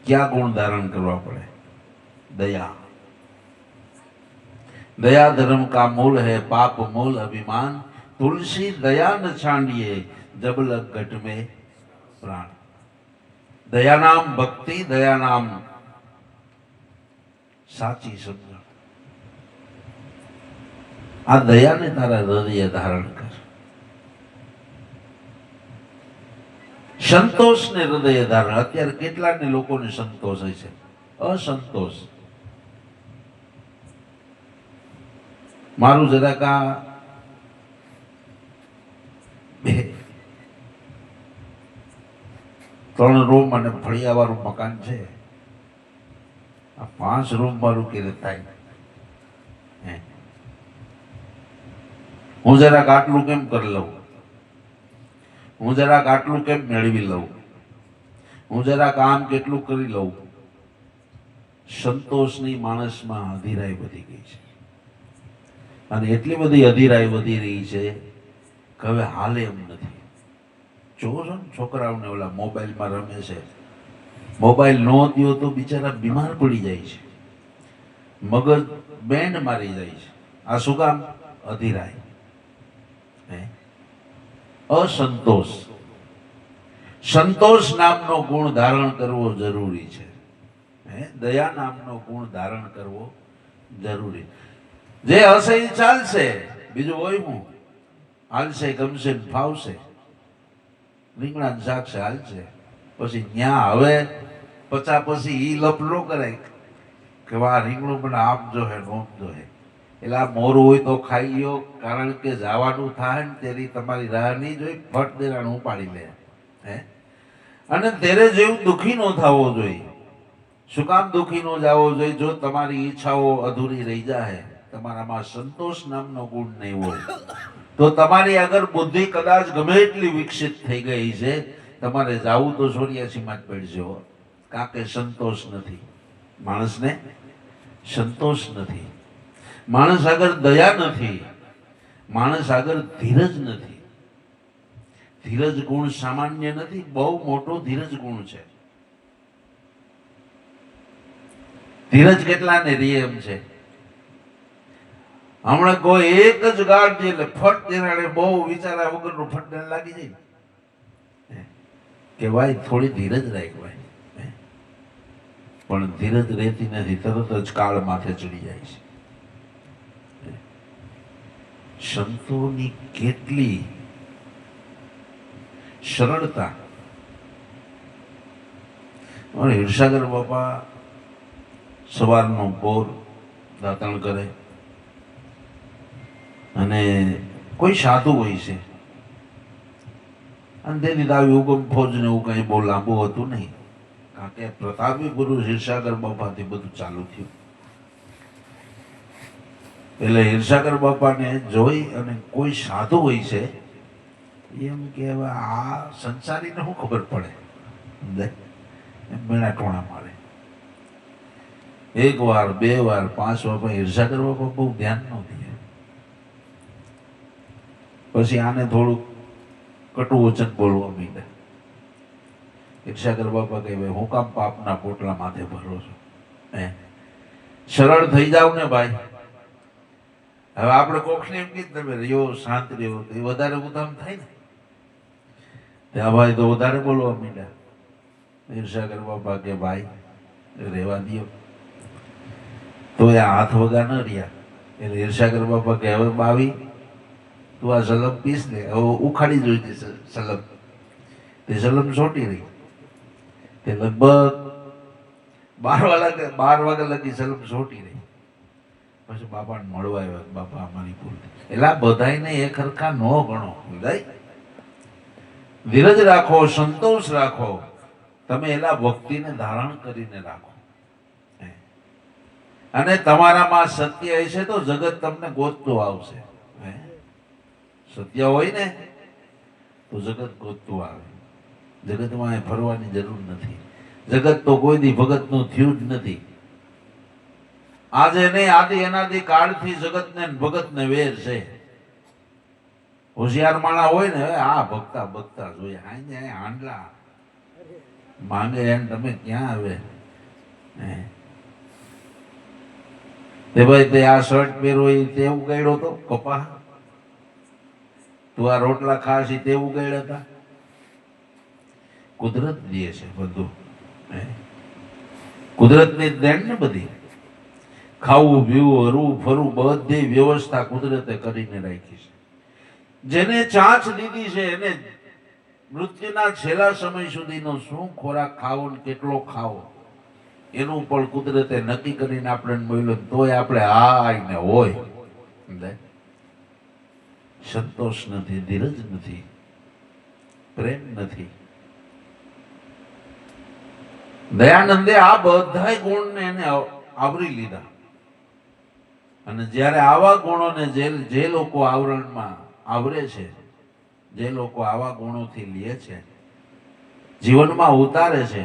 क्या गुण धारण करवा पड़े? दया. दया धर्म का मूल है, पाप मूल अभिमान. तुलसी दया न छांडिए, जब लग घट में प्राण. दया नाम भक्ति, दया नाम साची समझ. आ दया ने तारा हृदय धारण कर. સંતોષ ને હૃદય ધારણ. અત્યારે કેટલાને લોકોને સંતોષ હોય છે, અસંતોષ. મારું જરાક આ 3 રૂમ અને ફળિયા વાળું મકાન છે. આ 5 રૂમ વાળું કેવી થાય? હું જરાક આટલું કેમ કરી લઉં? હું જરાક આટલું કેમ મેળવી લઉં? હું જરાક આમ કેટલું કરી લઉં? સંતોષની માણસમાં અધીરાઈ વધી ગઈ છે, અને એટલી બધી અધીરાઈ વધી રહી છે કે હવે હાલે એમ નથી. જોવો છો ને છોકરાઓને ઓલા મોબાઈલમાં રમે છે. મોબાઈલ ન દો તો બિચારા બીમાર પડી જાય છે, મગજ બેન્ડ મારી જાય છે. આ શું કામ? અધીરાઈ. असंतोष. संतोष नामनो गुण धारण करवो जरूरी है. दया नामनो गुण धारण करवो जरूरी. जे हसे चालशे, बीजું હોય હું હાલશે, ગમશે, ફાવશે, રીંગણા શાક છે હાલશે. પછી ન્યા હવે પચા પછી ઈ લપલો કરે કે વાહ રીંગણું પણ આમ જો હે નોમ જો હે. એટલે આ મોરું હોય તો ખાઈ લ્યો, કારણ કે જવાનું થાય ને તેરી તમારી રાહ નહીં જોઈ, ફટ દેરાણ ઉપાડી લે. અને તેરે જેવું દુઃખી ન થવો જોઈએ. શું કામ દુઃખી ન જવો જોઈએ? જો તમારી ઈચ્છાઓ અધૂરી રહી જાય, તમારામાં સંતોષ નામનો ગુણ નહીં હોય, તો તમારી આગળ બુદ્ધિ કદાચ ગમે એટલી વિકસિત થઈ ગઈ છે, તમારે જાવું તો 84માં જ પડશે, કારણ કે સંતોષ નથી. માણસને સંતોષ નથી. માણસ આગળ દયા નથી. માણસ આગળ ધીરજ નથી. ધીરજ ગુણ સામાન્ય નથી, બહુ મોટો ધીરજ ગુણ છે. ધીરજ કેટલાને રીએ એમ છે? હમણાં કોઈ એક જ ગાઢ છે એટલે ફટ દેરાડે બહુ વિચારા વગરનું ફટ દેરાડ લાગી જાય કે ભાઈ થોડી ધીરજ રાખ ભાઈ. પણ ધીરજ રહેતી નથી, તરત જ કાળ માથે ચડી જાય છે. સંતોની કેટલી સરળતા. હિરસાગર બાપા સવારનો પોર દાતણ કરે અને કોઈ સાધુ હોય છે, અને તેની આવી ઉગમ ફોજ ને એવું કઈ બહુ લાંબુ હતું નહીં, કારણ કે પ્રતાપી ગુરુ હિરસાગર બાપાથી બધું ચાલુ થયું. એટલે હિરસાગર બાપાને જોઈ અને કોઈ સાધુ હોય છે એમ કે હવે આ સંસારીને શું ખબર પડે, એમ મેણા ટોણા મારે. એક વાર, બે વાર, 5 વાર, પણ હિરસાગર બાપા બહુ ધ્યાન ન દે. પછી આને થોડુંક કટુ વચન બોલવા માંડ્યા. હિરસાગર બાપા કહે, ભાઈ હું કામ પાપના પોટલા માથે ભરો છો, સરળ થઈ જાવ ને ભાઈ. હવે આપણે કોક્ષને એમ કીધું તમે રહ્યો શાંત રહ્યો, એ વધારે ઉધામ થાય ને. ત્યાં ભાઈ તો વધારે બોલવા માંડ્યા. હિરસાગર બાપા કે ભાઈ રહેવા દો, તો એ હાથ વગા ન રહ્યા. એટલે હિરસાગર બાપા કે હવે બાવી તું આ સલમ પીસ ને, હવે ઉખાડી જોઈ સલમ. તે સલમ છોટી રહી. તે લગભગ 12 વાગ્યા લગી સલમ છોટી રહી. પછી બાપાને મળવા આવ્યા, બાપા અમારી ભૂલ. એટલે આ બધાને એક હરખા ન ગણો. ધીરજ રાખો, સંતોષ રાખો, તમે એલા ભક્તિને ધારણ કરીને રાખો. અને તમારામાં સત્ય હશે તો જગત તમને ગોતતું આવશે. સત્ય હોય ને તો જગત ગોતતું આવે. જગતમાં ફરવાની જરૂર નથી. જગત તો કોઈ દી ભગતનું થયું જ નથી. આજે નહીં, આદિ અનાદિ કાળથી જગતને ભગતને વેર છે. હોશિયાર માણા હોય ને, આ ભક્તા ભક્તા જોઈએ, હાંડલા માંગે એને તમે ક્યાં આવે. તે ભાઈ તે આ શર્ટ પહેરો એ તે ઉગાડ્યો તો કપા, તું આ રોટલા ખાસ તે ઉગાડ્યા હતા. કુદરત દે છે બધું, કુદરતની દેણ ને બધી. ખાવું પીવું હરવું ફરવું બધી વ્યવસ્થા કુદરતે કરીને રાખી છે. જેને ચાંચ દીધી છે એને મૃત્યુના છેલ્લા સમય સુધીનો શું ખોરાક ખાવો ને કેટલો ખાવો એનું પણ કુદરતે નક્કી કરીને આપણે મળ્યું. તોય આપણે હાય ને હોય. સંતોષ નથી, ધીરજ નથી, પ્રેમ નથી. દયાનંદે આ બધા ગુણને એને આવરી લીધા. અને જ્યારે આવા ગુણોને જે લોકો આવરણમાં આવરે છે, જે લોકો આવા ગુણોથી લે છે, જીવનમાં ઉતારે છે,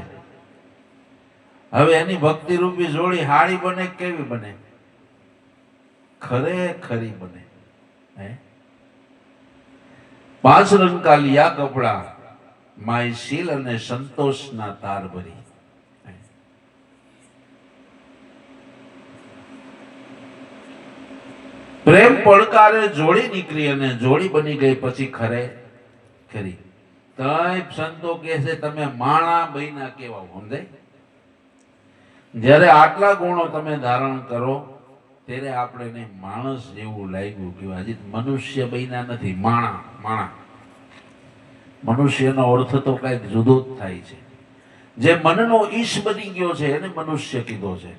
હવે એની ભક્તિ રૂપી જોડી હાળી બને કેવી બને? ખરેખરી બને. 5 રંગ કા લિયા કપડા, માય શીલ અને સંતોષના તાર ભરી. પ્રેમ પડકારે જોડી નીકળી અને જોડી બની ગઈ પછી ખરી. તઈ સંતો કહે છે તમે માણા બૈના કેવા. સમજાય? જ્યારે આટલા ગુણો તમે ધારણ કરો ત્યારે આપણે માણસ જેવું લાગ્યું કે હજી મનુષ્ય બૈના નથી, માણા. મનુષ્યનો અર્થ તો કઈક જુદો જ થાય છે. જે મનનો ઈશ બની ગયો છે એને મનુષ્ય કીધો છે.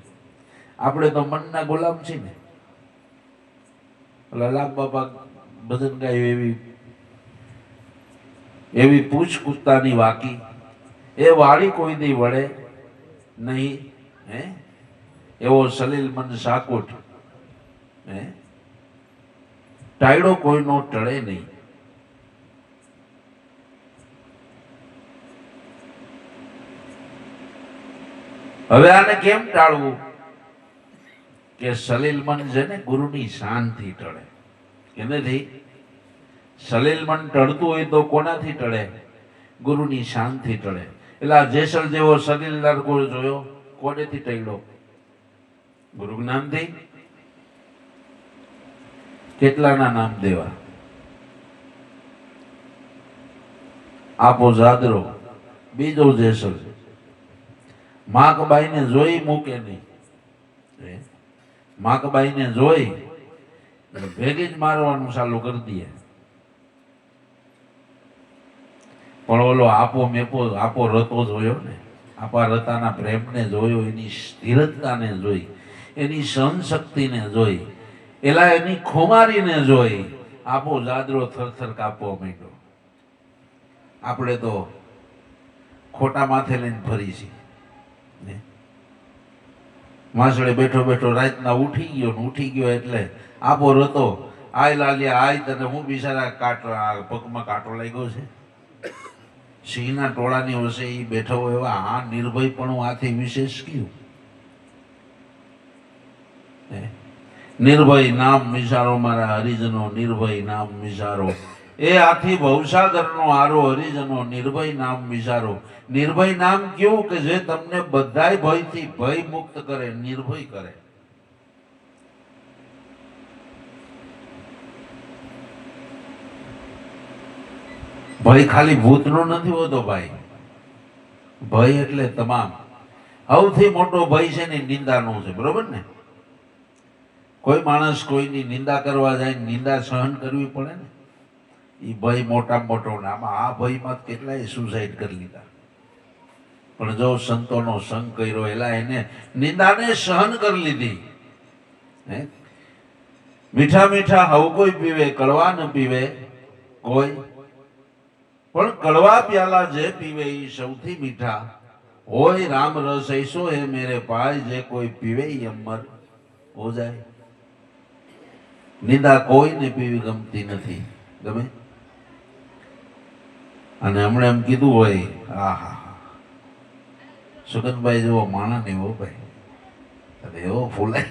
આપણે તો મનના ગુલામ છીએ ને. લાલાબ બાપા ભજન ગાયું, એવી પૂછ કુત્તાની વાકી, એ વાળી કોઈ દી વળે નહીં. એવો સલીલ મન સાકુટ, ટાયડો કોઈનો ટળે નહીં. હવે આને કેમ ટાળવું? કે સલીલ મન છે ને ગુરુની શાનથી ટળે. એનાથી સલીલ મન ટળતું હોય તો કોનાથી ટળે? ગુરુની શાનથી ટળે. એટલે આ જેસલ જેવો સલીલદાર કોઈ જોયો? કોનેથી ટળ્યો? ગુરુ જ્ઞાનથી. કેટલાના નામ દેવા? આપો જાદરો. બીજો જેસલ માકબાઈને જોઈ મૂકે નહીં. માકબાઈને જોઈ ભેગી જ મારવાનું ચાલુ કરી દે. પણ ઓલો આપો મેપો આપો રતો જોયો ને, આપા રતાના પ્રેમને જોયો, એની સ્થિરતાને જોઈ, એની સહન શક્તિને જોઈ, એલા એની ખુમારીને જોઈ, આપો જાદરો થરથર કાપવા માંડ્યો. આપણે તો ખોટા માથે લઈને ફરી છીએ. માસડે બેઠો બેઠો રાતના ઉઠી ગયો એટલે આપો રતો આય લાલિયા આય તને હું બિચારા પગમાં કાંટો લાગ્યો છે. સિંહના ટોળાની વસે એ બેઠો હોય એવા આ નિર્ભય પણ આથી વિશેષ કયું? નિર્ભય નામ મિસારો મારા હરિજનો, નિર્ભય નામ મિસારો. એ આથી ભવસાગરનો આરો હરિજનો, નિર્ભય નામ મિસારો. નિર્ભય નામ કેવું કે જે તમને બધાય ભયથી ભય મુક્ત કરે, નિર્ભય કરે. ભય ખાલી ભૂતનો નથી હોતો ભાઈ. ભય એટલે તમામ. સૌથી મોટો ભય છે ને નિંદાનો છે, બરોબર ને? કોઈ માણસ કોઈની નિંદા કરવા જાય, નિંદા સહન કરવી પડે ને, એ ભય મોટામાં મોટો. આમાં આ ભયમાં કેટલાય સુસાઇડ કરી લીધા. પણ જો સંતોનો સંગ કર્યો એલા એને નિંદાને સહન કરી લીધી. મીઠા મીઠા હવ કોઈ પીવે, કડવા ન પીવે કોઈ, પણ કડવા પ્યાલા જે પીવે એ સૌથી મીઠા હોય. રામ રસ ऐसो હે મેરે પાય, જે કોઈ પીવે એ અમર હો જાય. નિંદા કોઈને પીવી ગમતી નથી, ગમે? અને હમણાં એમ કીધું હોય, આહા સુગંધભાઈ જેવો માણસ નહીં હો ભાઈ, એવો ફૂલાય.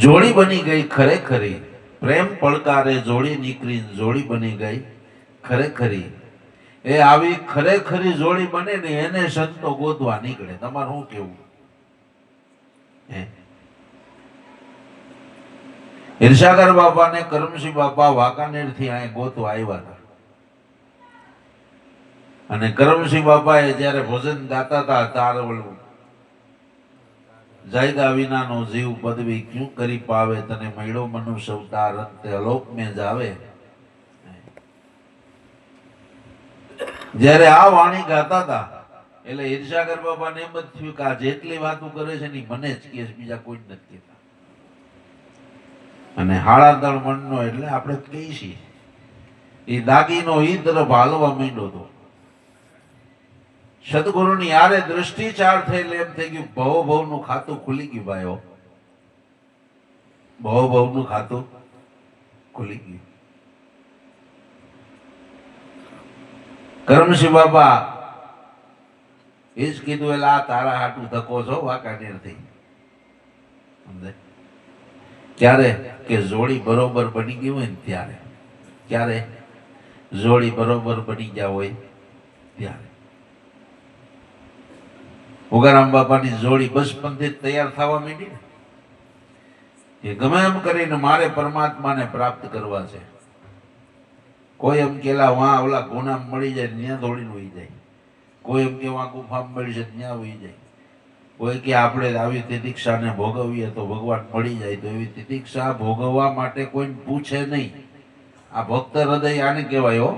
જોડી બની ગઈ ખરેખરી, પ્રેમ પડકારે જોડી નીકળી, જોડી બની ગઈ ખરેખરી. એ આવી ખરેખરી જોડી બને ને એને સંતો ગોતવા નીકળે. તમારે શું કેવું? ઈર્ષાગર બાપા ને કરમસિંહ બાપા વાંકાનેર થી અહીં ગોતવા આવ્યા હતા. અને કરમસિંહ બાપા એ જયારે ભજન ગાતા હતા, તાર ઓલું જાયદા વિનાનો જીવ પદવી ક્યું કરી પાવે, તને મળ્યો મનુષ્ય અવતાર, અંતે અલોક મેં જાવે. જયારે આ વાણી ગાતા હતા એટલે ઈર્ષાગર બાપા ને એમ જ થયું કે આ જેટલી વાતો કરે છે ને મને જ કે, બીજા કોઈ નથી કહેતા. અને હાળાદળ મનનો એટલે આપણે કહીએ છીએ એ દાગીનો ઈ તરફ હાલવા માંડ્યો હતો. સદગુરુની યારે દ્રષ્ટિચાર થયેલ એમ થઈ ગયું ભવનું ખાતું ખુલી ગયું ભાઈઓ, ભવનું ખાતું ખુલી ગયું. કરમસિંહ બાપા એ જ કીધું એટલે આ તારા હાટું ધક્કો છો વાંકાનેર થઈ. ક્યારે કે જોડી બરોબર બની ગઈ હોય ને ત્યારે. ક્યારે જોડી બરોબર બની ગયા હોય ત્યારે. ઉગારામ બાપાની જોડી બસપંથી તૈયાર થવા માંડી ને કે ગમે એમ કરીને મારે પરમાત્માને પ્રાપ્ત કરવા છે. કોઈ એમ કેલા વાં ઓલા ગુનામ મળી જાય ત્યાં દોડીને વહી જાય, કોઈ એમ કે વાં ગુફામાં મળી જાય ત્યાં વહી જાય, કોઈ કે આપણે આવી તિતિક્ષાને ભોગવીએ તો ભગવાન મળી જાય. તો એવી તિતિક્ષા ભોગવવા માટે કોઈ પૂછે નહીં. આ ભક્ત હૃદય આને કહેવાય હો.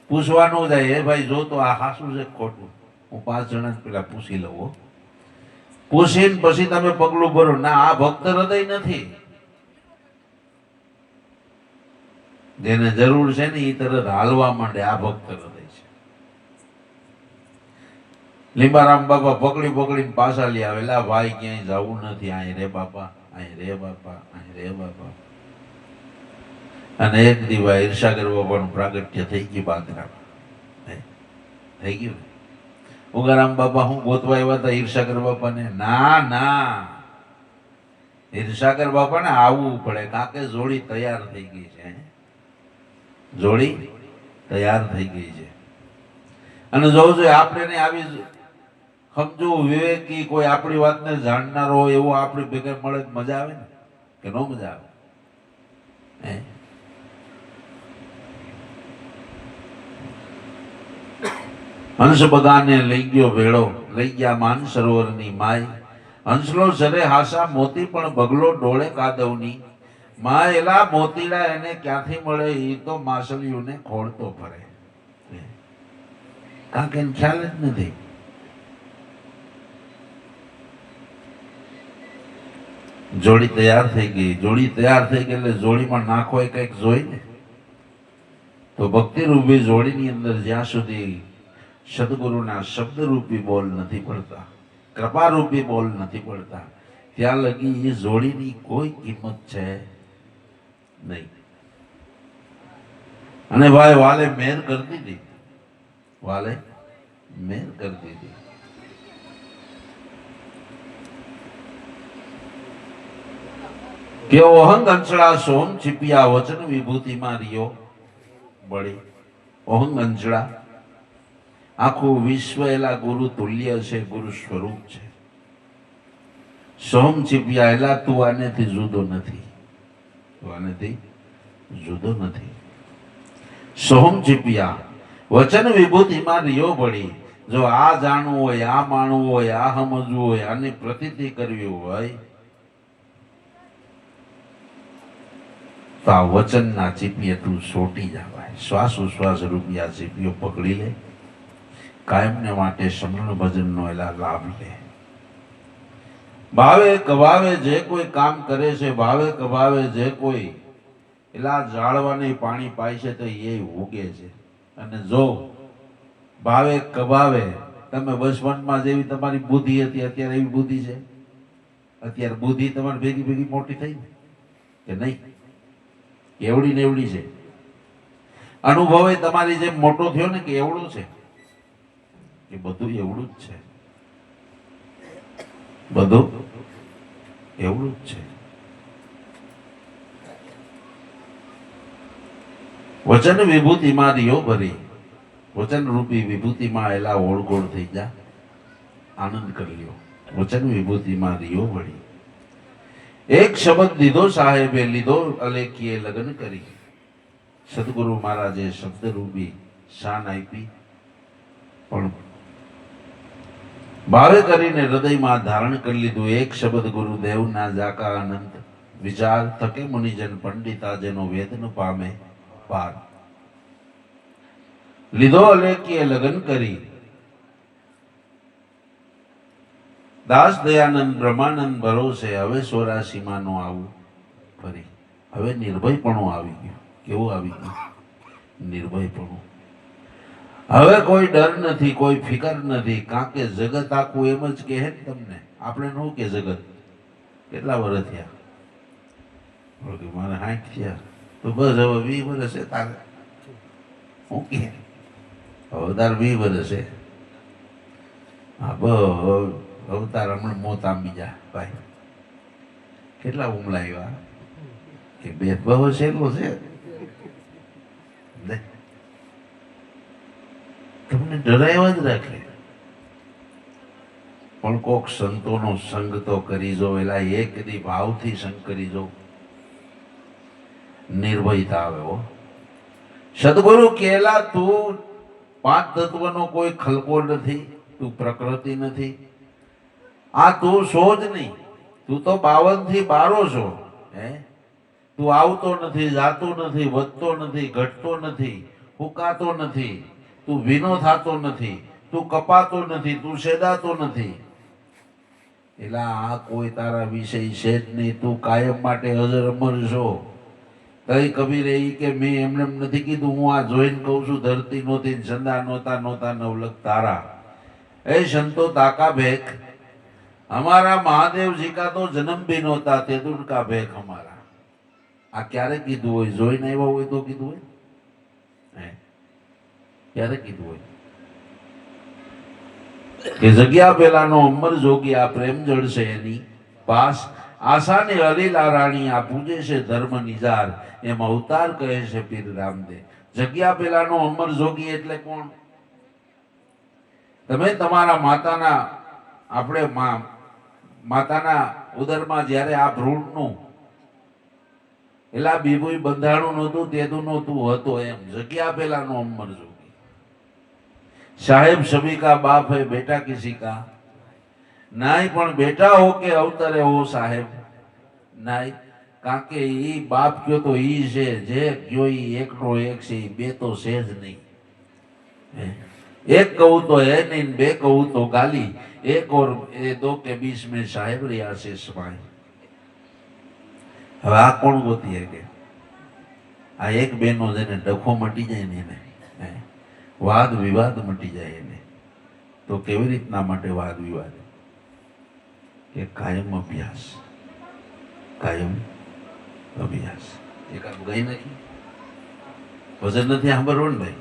પૂછવાનું જાય, હે ભાઈ જો તો આ હાસું છે ખોટું, હું 5 જણા પેલા પૂછી લઉં. પૂછીને પછી તમે પગલું ભરો. ના, આ ભક્ત હૃદય નથી. જેને જરૂર છે ને એ તરત હાલવા માંડે, આ ભક્ત હૃદય છે. લીંબારામ બાપા પકડીને પાછા લઈ આવેલા, ભાઈ ક્યાંય જવું નથી, અહીં રે બાપા, અહીં રે બાપા, અહીં રે બાપા. અને એક દીવા ઈર્ષાગર બાપાનું પ્રાગટ્ય થઈ ગયું બાંધરામાં, થઈ ગયું. ઉગારામ બાપા હું ગોતવા આવ્યા હતા ઈર્ષાગર બાપાને? ના, ઈર્ષાગર બાપાને આવવું પડે, કારણ કે જોડી તૈયાર થઈ ગઈ છે. જોડી તૈયાર થઈ ગઈ છે. અને જોવું જોઈએ આપણે આવી સમજવું વિવેકી કોઈ આપણી વાતને જાણનારો હોય એવો આપણી ભેગા મળે મજા આવે ને, કે ન મજા આવે? હંસ બગાને લઈ ગયો ભેળો, લઈ ગયા માન સરોવરની માય. હંસલો સરે હાસા મોતી પણ બગલો ડોળે કાદવની માં. એલા મોતીડા એને ક્યાંથી મળે? એ તો માસલીઓને ખોળતો ફરે, કારણ કે ખ્યાલ જ નથી. જોડી તૈયાર થઈ ગઈ. જોડી તૈયાર થઈ ગઈ એટલે જોડીમાં નાખો એ કંઈક જોઈ ને. તો ભક્તિ રૂપી જોડીની અંદર જ્યાં સુધી સદગુરુના શબ્દ રૂપી બોલ નથી પડતા, કૃપા રૂપી બોલ નથી પડતા, ત્યાં લગી એ જોડીની કોઈ કિંમત છે નહીં. અને ભાઈ વાલે મેર કરી દીધી, વાલે મેર કરી દીધી. કે ઓહંગ અંચળા સોમ છીપિયા વચન વિભૂતિમાં રિયો બળી. ઓહંગ અંચળા આખું વિશ્વ એલા ગુરુ તુલ્ય છે, ગુરુ સ્વરૂપ છે. સોમ છીપિયા એલા તું આનેથી જુદો નથી, તું આનેથી જુદો નથી. સોમ છીપિયા વચન વિભૂતિમાં રિયો બળી. જો આ જાણવું હોય, આ માણવું હોય, આ સમજવું હોય, આની પ્રતીતિ કરવી હોય તો આ વચનના ચીપીએ તું સોટી જવાય. શ્વાસ ઉશ્વાસ રૂપી આ ચીપીઓ પકડી લે, કાયમને માટે સમરણ ભજનનો એલા લાભ લે. ભાવે કભાવે જે કોઈ કામ કરે છે, ભાવે કભાવે જે કોઈ એલા જાળવાને પાણી પાય છે તો એ ઉગે છે. અને જો ભાવે કભાવે તમે બચપનમાં જેવી તમારી બુદ્ધિ હતી અત્યારે એવી બુદ્ધિ છે? અત્યારે બુદ્ધિ તમારી ભેગી ભેગી મોટી થઈ કે નહીં? એવડી ને એવડી છે. અનુભવ એ તમારી જેમ મોટો થયો ને કે એવડો છે? કે બધું એવડું જ છે, બધું એવડું જ છે. વચન વિભૂતિમાં રિયો ભરી, વચન રૂપી વિભૂતિમાં એલા ઓળગોળ થઈ જા, આનંદ કરી લ્યો. વચન વિભૂતિમાં રિયો ભળી. એક શબ્દ દીધો સાહેબે લીધો, અલેખીએ લગ્ન કરી. સદગુરુ મહારાજે શબ્દ રૂપી શાન આપી, પણ ભાવે કરીને હૃદયમાં ધારણ કરી લીધું. એક શબ્દ ગુરુદેવ ના જાકા અનંત વિચાર થકે મુનિજન પંડિતા જેનો વેદ ન પામે પાર. લીધો અલેખીએ લગ્ન કરી. દાસ દયાનંદ બ્રહ્માનંદ ભરોસે હવે 84 નો આવું ફરી. હવે નિર્ભયપણું આવી ગયું. કેવું આવી ગયું? નિર્ભયપણું. હવે કોઈ ડર નથી, કોઈ ફિકર નથી. કારણ કે જગત આખું એમ જ કહે ને તમને. આપણે નું કે જગત કેટલા વર્ષ થયા? મારે 60 થયા તો બસ હવે 20 વર્ષ છે તારે. હું કે હવે તારે 20 વર્ષ છે. હા બસ અવતાર હમણાં મોત આંબી જા ભાઈ. કેટલા ઉમલા આવ્યા કે ભેદભાવ છેલ્લો છે. તમને ડરાવ્યા જ રાખે. પણ કોક સંતોનો સંગ તો કરી જો, એલા એક દી ભાવથી સંગ કરી જો, નિર્ભયતા આવે. હો સદગુરુ કેલા તું પાંચ તત્વનો કોઈ ખલકો નથી, તું પ્રકૃતિ નથી. આ તું છો જ નહીં. તું તો 52 થી 12 છો. હે તું આવતો નથી, જાતો નથી, વધતો નથી, ઘટતો નથી, ફૂંકાતો નથી, તું ભીનો થતો નથી, તું કપાતો નથી, તું સેદાતો નથી. એલા આ કોઈ તારા વિષય છે જ નહીં. તું કાયમ માટે અજર અમર છો. તઈ કબીર એ કે મેં એમને નથી કીધું, હું આ જોઈને કહું છું. ધરતી નહોતી, ચંદા નહોતા, નહોતા નવલખ તારા. એ સંતો તાકા ભેખ हमारा महादेव जी का तो जन्म भी नहोता, तेदुर का भेख हमारा. આ ક્યારે કીધું હોય? જોઈને આવ્યા હોય તો કીધું હોય? ક્યારે કીધું હોય? કે જગ્યા પેલાનો અમર જોગી આ પ્રેમ જળશે એની પાસ. આશાને હરીલા રાણી આ પૂજે છે ધર્મ નિજાર. એમ અવતાર કહે છે પીર રામદેવ. જગ્યા પેલાનો અમર જોગી એટલે કોણ? તમે તમારા માતાના, આપણે માતાના ઉદરમાં જ્યારે આ ભ્રૂણનું એલા બીબુઈ બંધાણું નહોતું, તેદું નહોતું, હતો એમ. જગ્યા પેલાનો અમર જોગી. સાહેબ સભી કા બાપ હૈ, બેટા કિસી કા નાઈ. પણ બેટા હો કે અવતરે હો સાહેબ નાઈ. કારણ કે ઈ બાપ કયો તો ઈ છે, જે કયો ઈ એકનો એક છે, બે તો છે જ નહીં. एक कहूँ तो है नहीं, बे कहूँ तो गाली, एक और ये दो के बीच में साहेब रिया से समाये. હવે આ કોણ ગોતી શકે? આ એક બેનો જેને ડખો મટી જાય ને એને, વાદ વિવાદ મટી જાય એને, તો કેવી રીતના માટે વાદ વિવાદ? કે કાયમ અભ્યાસ, કાયમ અભ્યાસ. એકાદ ગઈ નથી, વજન નથી સાંભળવું ને ભાઈ.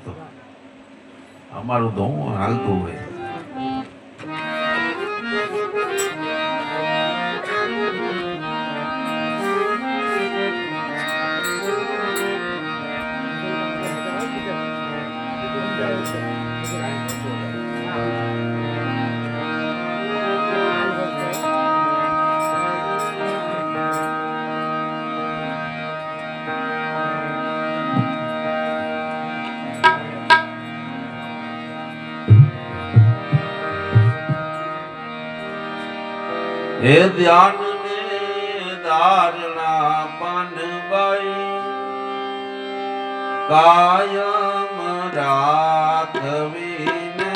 તો અમારું તો હું હાલતું હોય. હે ધ્યાન ને ધારણા પાનબાઈ કાયમ રાખવીને,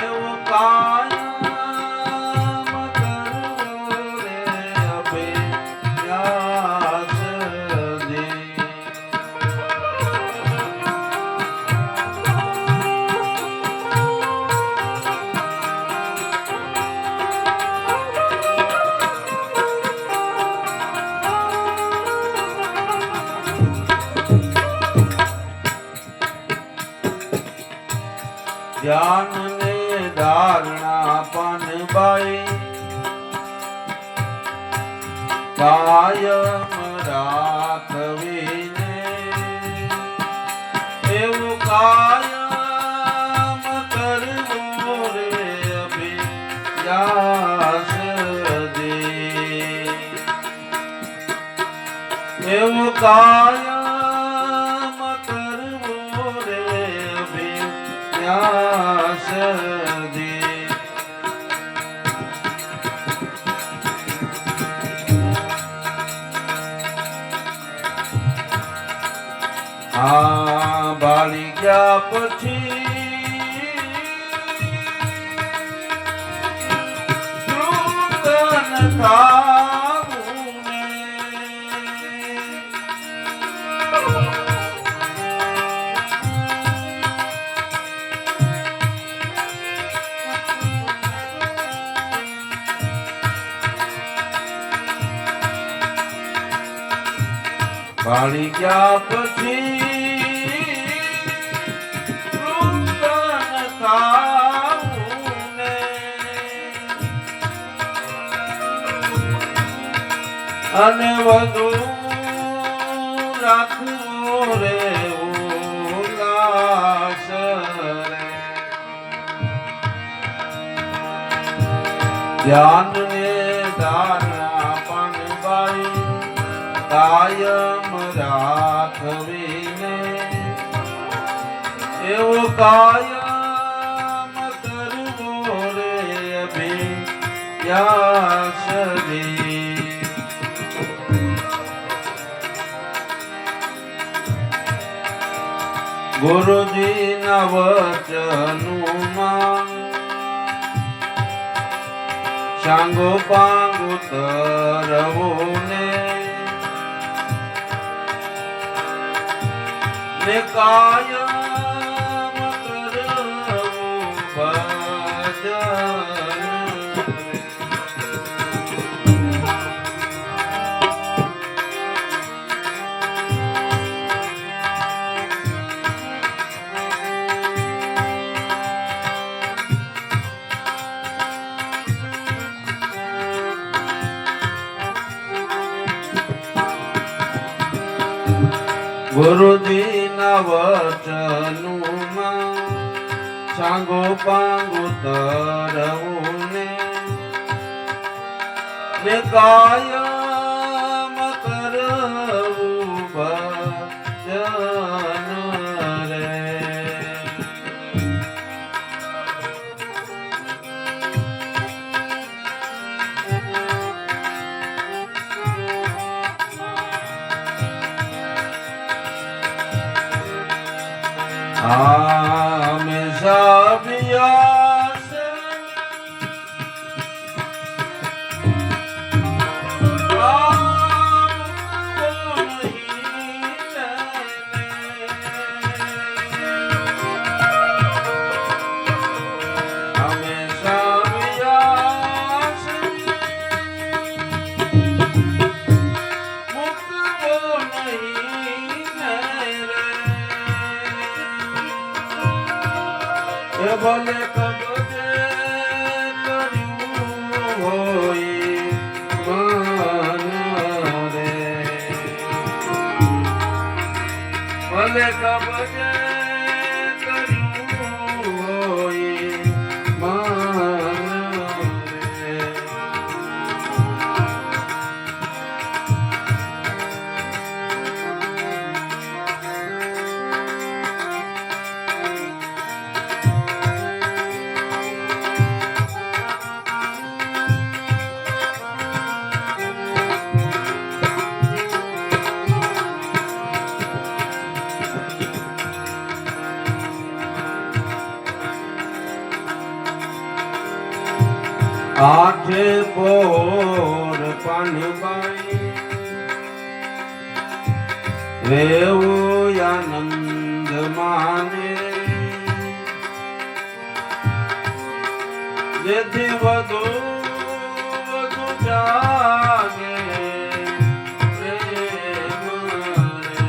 એવો કાયમ કરવો રે અભ્યાસ દે. ધ્યાન ને ધારણા પાનબાઈ કાયમ રાખવીને, એવું કાયમ કરવો રે અભ્યાસ દે. એવું કાયમ કરવો રે અભ્યાસ દે. આ બાળી ગયા પછી નૂતન થાવું ને, બાળી ગયા પછી નૂતન થાવું ને, અને વધુ રાખવો રે ઉલ્લાસ રે. ધ્યાન ને ધારણા પાનબાઈ કાયમ રાખવીને, એવો કાયમ કરવો રે અભ્યાસ દે. ગુરુજીના વચનુમાં સાંગો પાંગો તરવું ને કાયમ કરવું ભજન. ગુરુજીના વચનુમાં સાંગો પાંગો તરવું ને કાયમ કરવું ભજન રે. હમેશા અભ્યાસ હોય મન રે ભલે કબજે કર્યું હોય મન રે આઠે પોર પાનબાઈ રેવું આનંદ માને જેથી વધુ વધુ જાગે પ્રેમ રે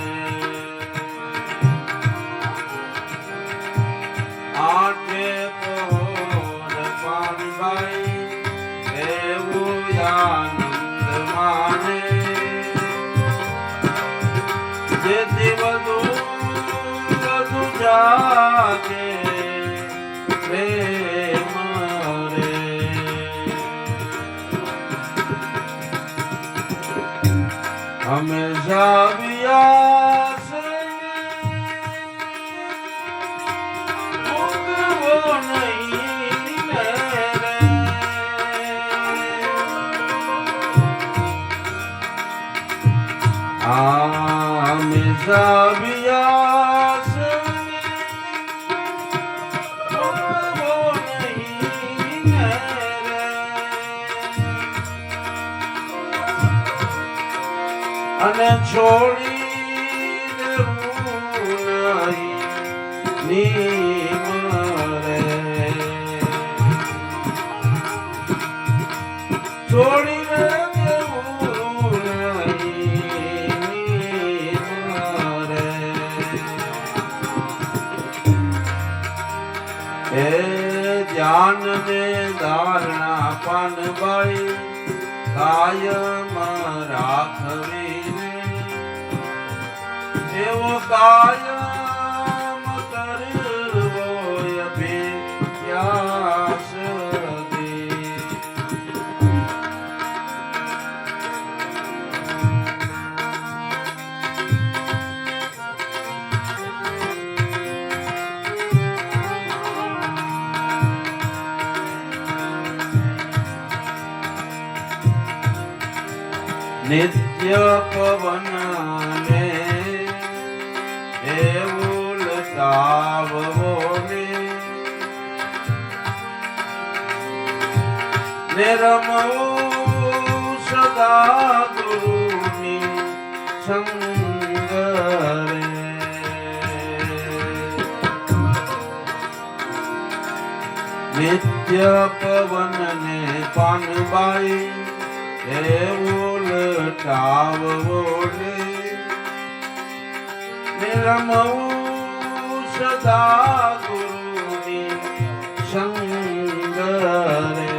આઠે પોર પાનબાઈ આનંદ માને જેથી વધુ વધુ જાગે પ્રેમ રે હંમેશા વ્યાસ મૂકવો નહીં હંમેશા વ્યાસ મૂકવો નહીં અને છોડી દેવું નહીં રે છોડી ધ્યાન ને ધારણા પાનબાઈ કાયમ રાખવી એવો કાયમ કરવો અભ્યાસ નિત્ય પવન ને એવું લતાવવો ને રમવું સદા ગુરુની સંગ રે નિત્ય પવન ને પાનબાઈ એવું લટાવવો ને રમવું સદા ગુરુની સંગ રે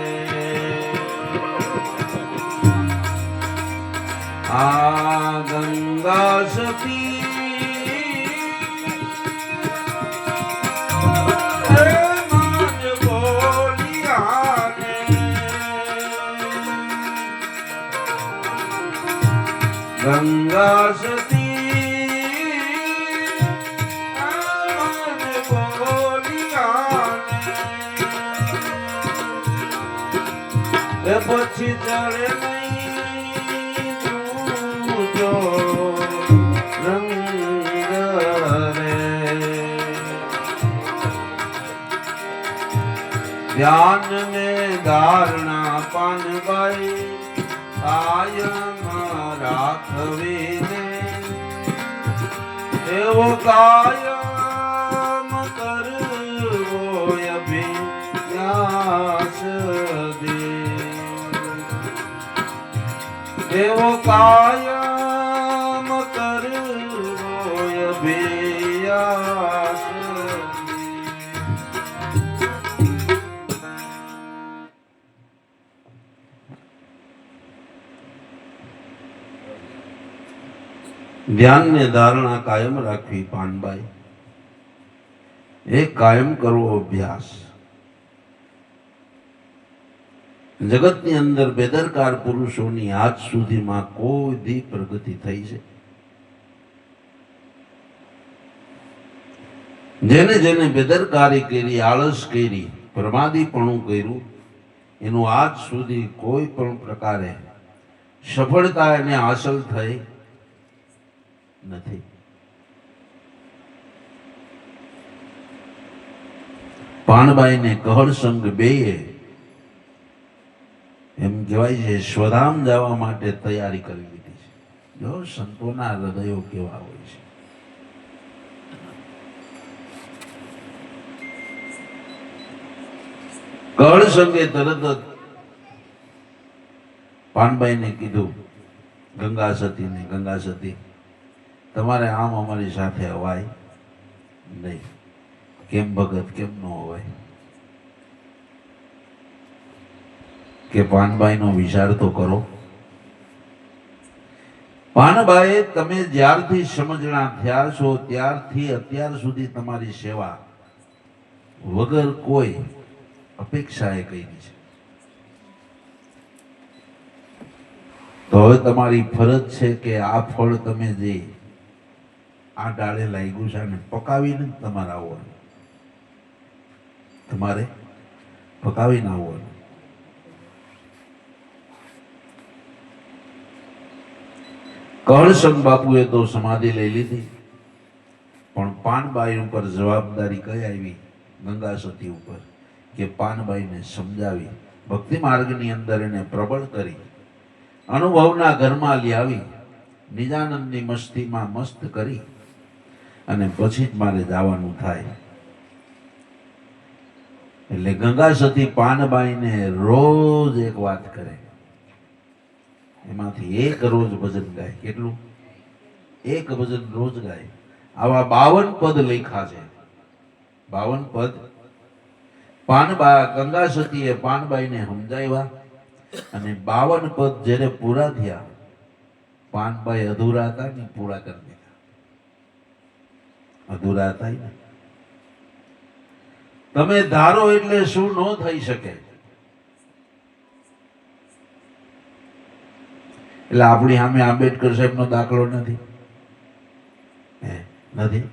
આ ગંગા સતી ગંગા સતી બોલિયાને પછી ચડે નહીં જો રંગ રે ધ્યાન ને ધારણા પાનબાઈ કાયમ રાખવીને એવો કાયમ કરવો અભ્યાસ એવો કાયમ કરવો અભ્યાસ ધ્યાન ને ધારણા કાયમ રાખવી પાનબાઈ, એ કાયમ કરવો અભ્યાસ. જગતની અંદર બેદરકાર પુરુષોની આજ સુધીમાં કોઈ દી પ્રગતિ થઈ છે? જેને જેને બેદરકારી કરી, આળસ કરી, પ્રમાદીપણું કર્યું, એનું આજ સુધી કોઈ પણ પ્રકારે સફળતા એને હાંસલ થઈ નથી. પાનબાઈ ને કહળસંગ બેય એમ કહેવાય છે સ્વધામ જવા માટે તૈયારી કરી લીધી છે. જો સંતોના હૃદયો કેવા હોય છે. કહળસંગે તરત જ પાનબાઈને કીધું ગંગા સતીને, ગંગા સતી તમારે આમ અમારી સાથે અવાય નહીં. કેમ ભગત, કેમ ન અવાય? કે પાનબાઈનો વિચાર તો કરો. પાનબાઈ, તમે જ્યારથી સમજણા થયા છો ત્યારથી અત્યાર સુધી તમારી સેવા વગર કોઈ અપેક્ષાએ કરી છે. તો હવે તમારી ફરજ છે કે આ ફળ તમે જે આ ડાળે લાગ્યું છે ને પકાવીને તમારે આવવાનું. તમારે પકાવીને આવવાનું. કહળસંગ બાપુએ તો સમાધિ લઈ લીધી, પણ પાનબાઈ ઉપર જવાબદારી કઈ આવી? ગંગા સતી ઉપર. કે પાનબાઈને સમજાવી, ભક્તિ માર્ગની અંદર એને પ્રબળ કરી, અનુભવના ઘરમાં લઈ આવી, નિજાનંદની મસ્તીમાં મસ્ત કરી, અને પછી જ મારે જવાનું થાય. એટલે ગંગા સતી પાનબાઈને રોજ એક વાત કરે, એમાંથી એક રોજ ભજન ગાય. કેટલું? એક ભજન રોજ ગાય. આવા 52 પદ લખ્યા છે. 52 પદ પાનબા ગંગા સતીએ પાનબાઈને સમજાવ્યા, અને 52 પદ જ્યારે પૂરા થયા, પાનબાઈ અધૂરા હતા ને પૂરા કરી દીધા. અધૂરા હતા ને. તમે ધારો એટલે શું ન થઈ શકે. એટલે આપણી સામે આંબેડકર સાહેબનો દાખલો નથી, નથી.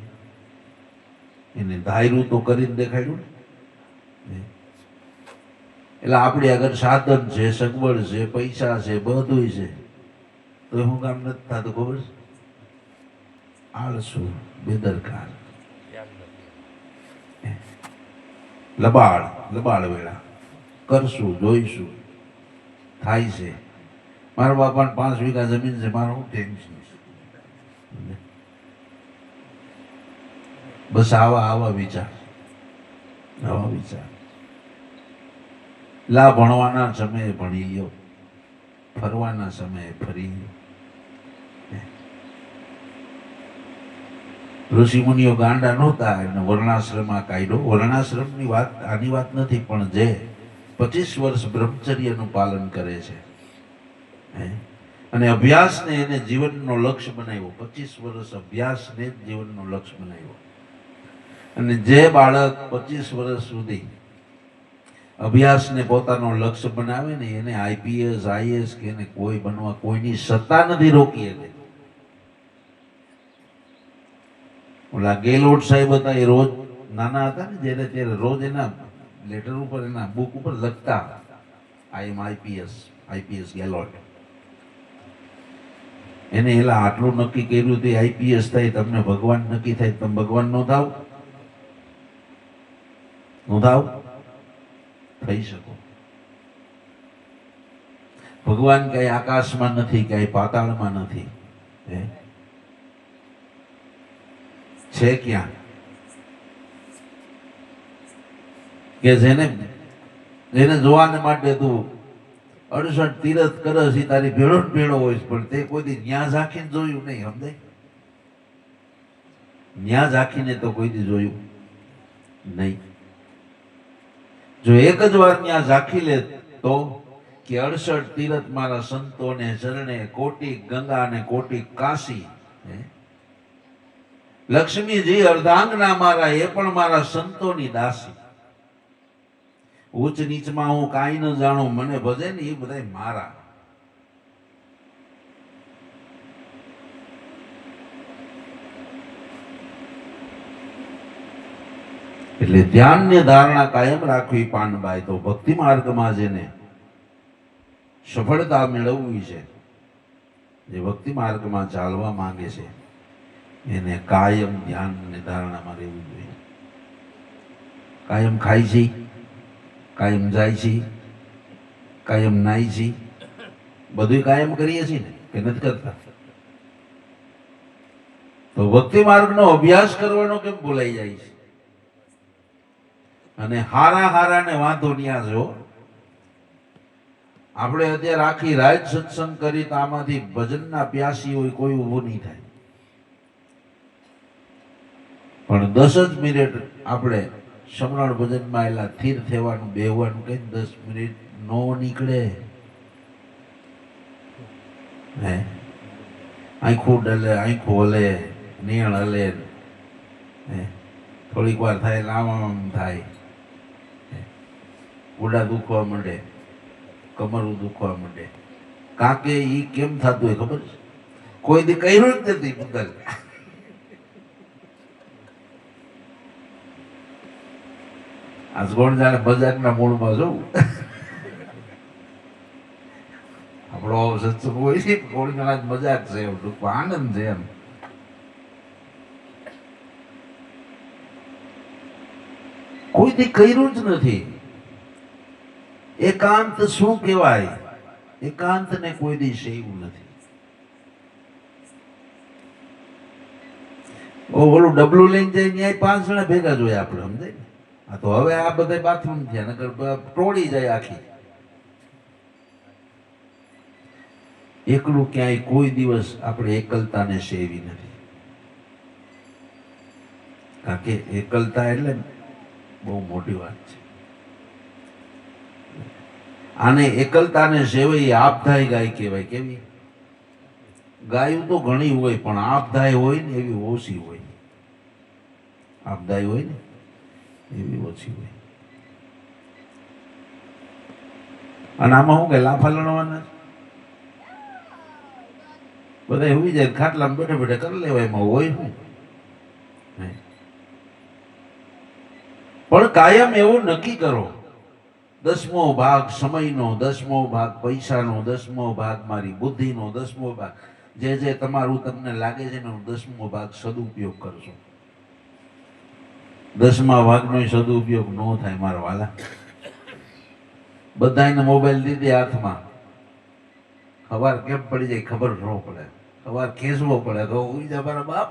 એને ધાર્યું તો કરીને દેખાડ્યું ને. એટલે આપણી આગળ સાધન છે, સગવડ છે, પૈસા છે, બધું છે, તો શું કામ નથી થતું ખબર છે? આળસુ, બેદરકાર, લબાડ વેળા. કરશું, જોઈશું, થાય છે. મારા બાપાને 5 વીઘા જમીન છે, મારું શું ટેન્શન છે? બસ આવા વિચાર, આવા વિચાર. લા ભણવાના સમયે ભણી લ્યો, ફરવાના સમયે ફરી લ્યો. ઋષિ મુનિઓ ગાંડા નહોતા, એને વર્ણાશ્રમમાં કાઢ્યો. વર્ણાશ્રમની વાત આની વાત નથી, પણ જે 25 વર્ષ બ્રહ્મચર્યનું પાલન કરે છે અને અભ્યાસને એને જીવનનો લક્ષ્ય બનાવ્યો. 25 વર્ષ અભ્યાસને જ જીવનનો લક્ષ્ય બનાવ્યો. અને જે બાળક 25 વર્ષ સુધી અભ્યાસને પોતાનો લક્ષ્ય બનાવે ને, એને આઈપીએસ, આઈએસ કે એને કોઈ બનવા કોઈની સત્તા નથી રોકી શકે. ઓલા ગેહલોત સાહેબ હતા, એ રોજ નાના હતા ને જ્યારે, ત્યારે રોજ એના લેટર ઉપર, એના બુક ઉપર લખતા, આઈ એમ આઈપીએસ ગેહલોત. એને એલા આટલું નક્કી કર્યું તે આઈપીએસ થાય, તમને ભગવાન નક્કી થાય, તમે ભગવાન નો થાવ? થઈ શકો. ભગવાન કઈ આકાશમાં નથી, કઈ પાતાળમાં નથી, છે ક્યાં? કે જેને જોવાને માટે તું 68 તીરથ કરસ, એ તારી ભેળો ને ભેળો હોય, પણ તે કોઈ દી ન્યા ઝાંખીને જોયું નહીં. સમજાય? ન્યા ઝાંખીને તો કોઈ દી જોયું નહીં. જો એક જ વાર ન્યા ઝાંખી લે તો કે 68 તીરથ મારા સંતોને ચરણે, કોટી ગંગા અને કોટી કાશી, હે? લક્ષ્મીજી અર્ધાંગના મારા, એ પણ મારા સંતોની દાસી. ઉચ્ચ નીચમાં હું કાંઈ ન જાણું, મને ભજે ને એ બધા મારા. એટલે ધ્યાનની ધારણા કાયમ રાખવી પાનબાઈ. તો ભક્તિ માર્ગમાં જેને સફળતા મેળવવી છે, જે ભક્તિ માર્ગમાં ચાલવા માંગે છે, એને કાયમ ધ્યાનની ધારણામાં રહેવું જોઈએ. કાયમ ખાય છે, કાયમ જાય છે, કાયમ નાય છે, બધું કાયમ કરીએ છીએ ને કે નથી કરતા? તો ભક્તિ માર્ગનો અભ્યાસ કરવાનો કેમ ભૂલાઈ જાય છે? અને હારા હારાને વાંધો ન્યા જો. આપણે અત્યારે આખી રાત સત્સંગ કરી તો આમાંથી ભજનના પ્યાસી હોય કોઈ ઊભું નહીં થાય. પણ 10 જ મિનિટ આપણે સમરણ ભજનમાં એલા સ્થિર થવાનું, બેહવાનું કઈ 10 મિનિટ નો નીકળે. હે, આંખું ડલે, આંખું હલે, નીણ હલે, થોડીક વાર થાય આમ થાય, ગુડા દુખવા માંડે, કમરું દુખવા માંડે. કાકે ઈ કેમ થતું હોય ખબર છે? કોઈ દી કર્યું જ નથી બદલ. આ કોણ જાણે મજાકના મૂળમાં જવું. આપણો સત્સંગ હોય છે, કોણ જાણે મજાક છે, આનંદ છે એમ. કોઈ દી કર્યું જ નથી. એકાંત શું કહેવાય? એકાંત ને કોઈ દી સેવું નથી. ઓલું ડબલું લઈને જાય ન્યાય 5 જણા ભેગા જોયા આપણે, સમજાય ને? આ તો હવે આ બધા બાથરૂમ થયા, નકર ટોળી જાય આખી. એકલું ક્યાંય કોઈ દિવસ આપણે એકલતાને સેવી નથી. કારણ કે એકલતા એટલે બહુ મોટી વાત છે. આને એકલતાને સેવાય આપધાય ગાય કહેવાય. કેવી ગાયું તો ઘણી હોય, પણ આપધાય હોય ને એવી ઓછી હોય. આપધાય હોય ને એવી ઓછી હોય. અને આમાં શું કે લાફા લડવાના બધા હોઈ જાય, ખાટલામાં બેઠે બેઠે કરી લેવાય, એમાં હોય શું? પણ કાયમ એવું નક્કી કરો, 10મો ભાગ સમયનો, 10મો ભાગ પૈસાનો, 10મો ભાગ મારી બુદ્ધિનો, 10મો ભાગ જે જે તમારું તમને લાગે છે ને 10મો ભાગ સદુપયોગ કરશો. 10મા ભાગનો સદુપયોગ ન થાય મારા વાલા. બધાને મોબાઈલ દીધી હાથમાં, સવાર કેમ પડી જાય ખબર ન પડે. સવાર ખેંચવો પડે તો ઉઈ જા મારા બાપ.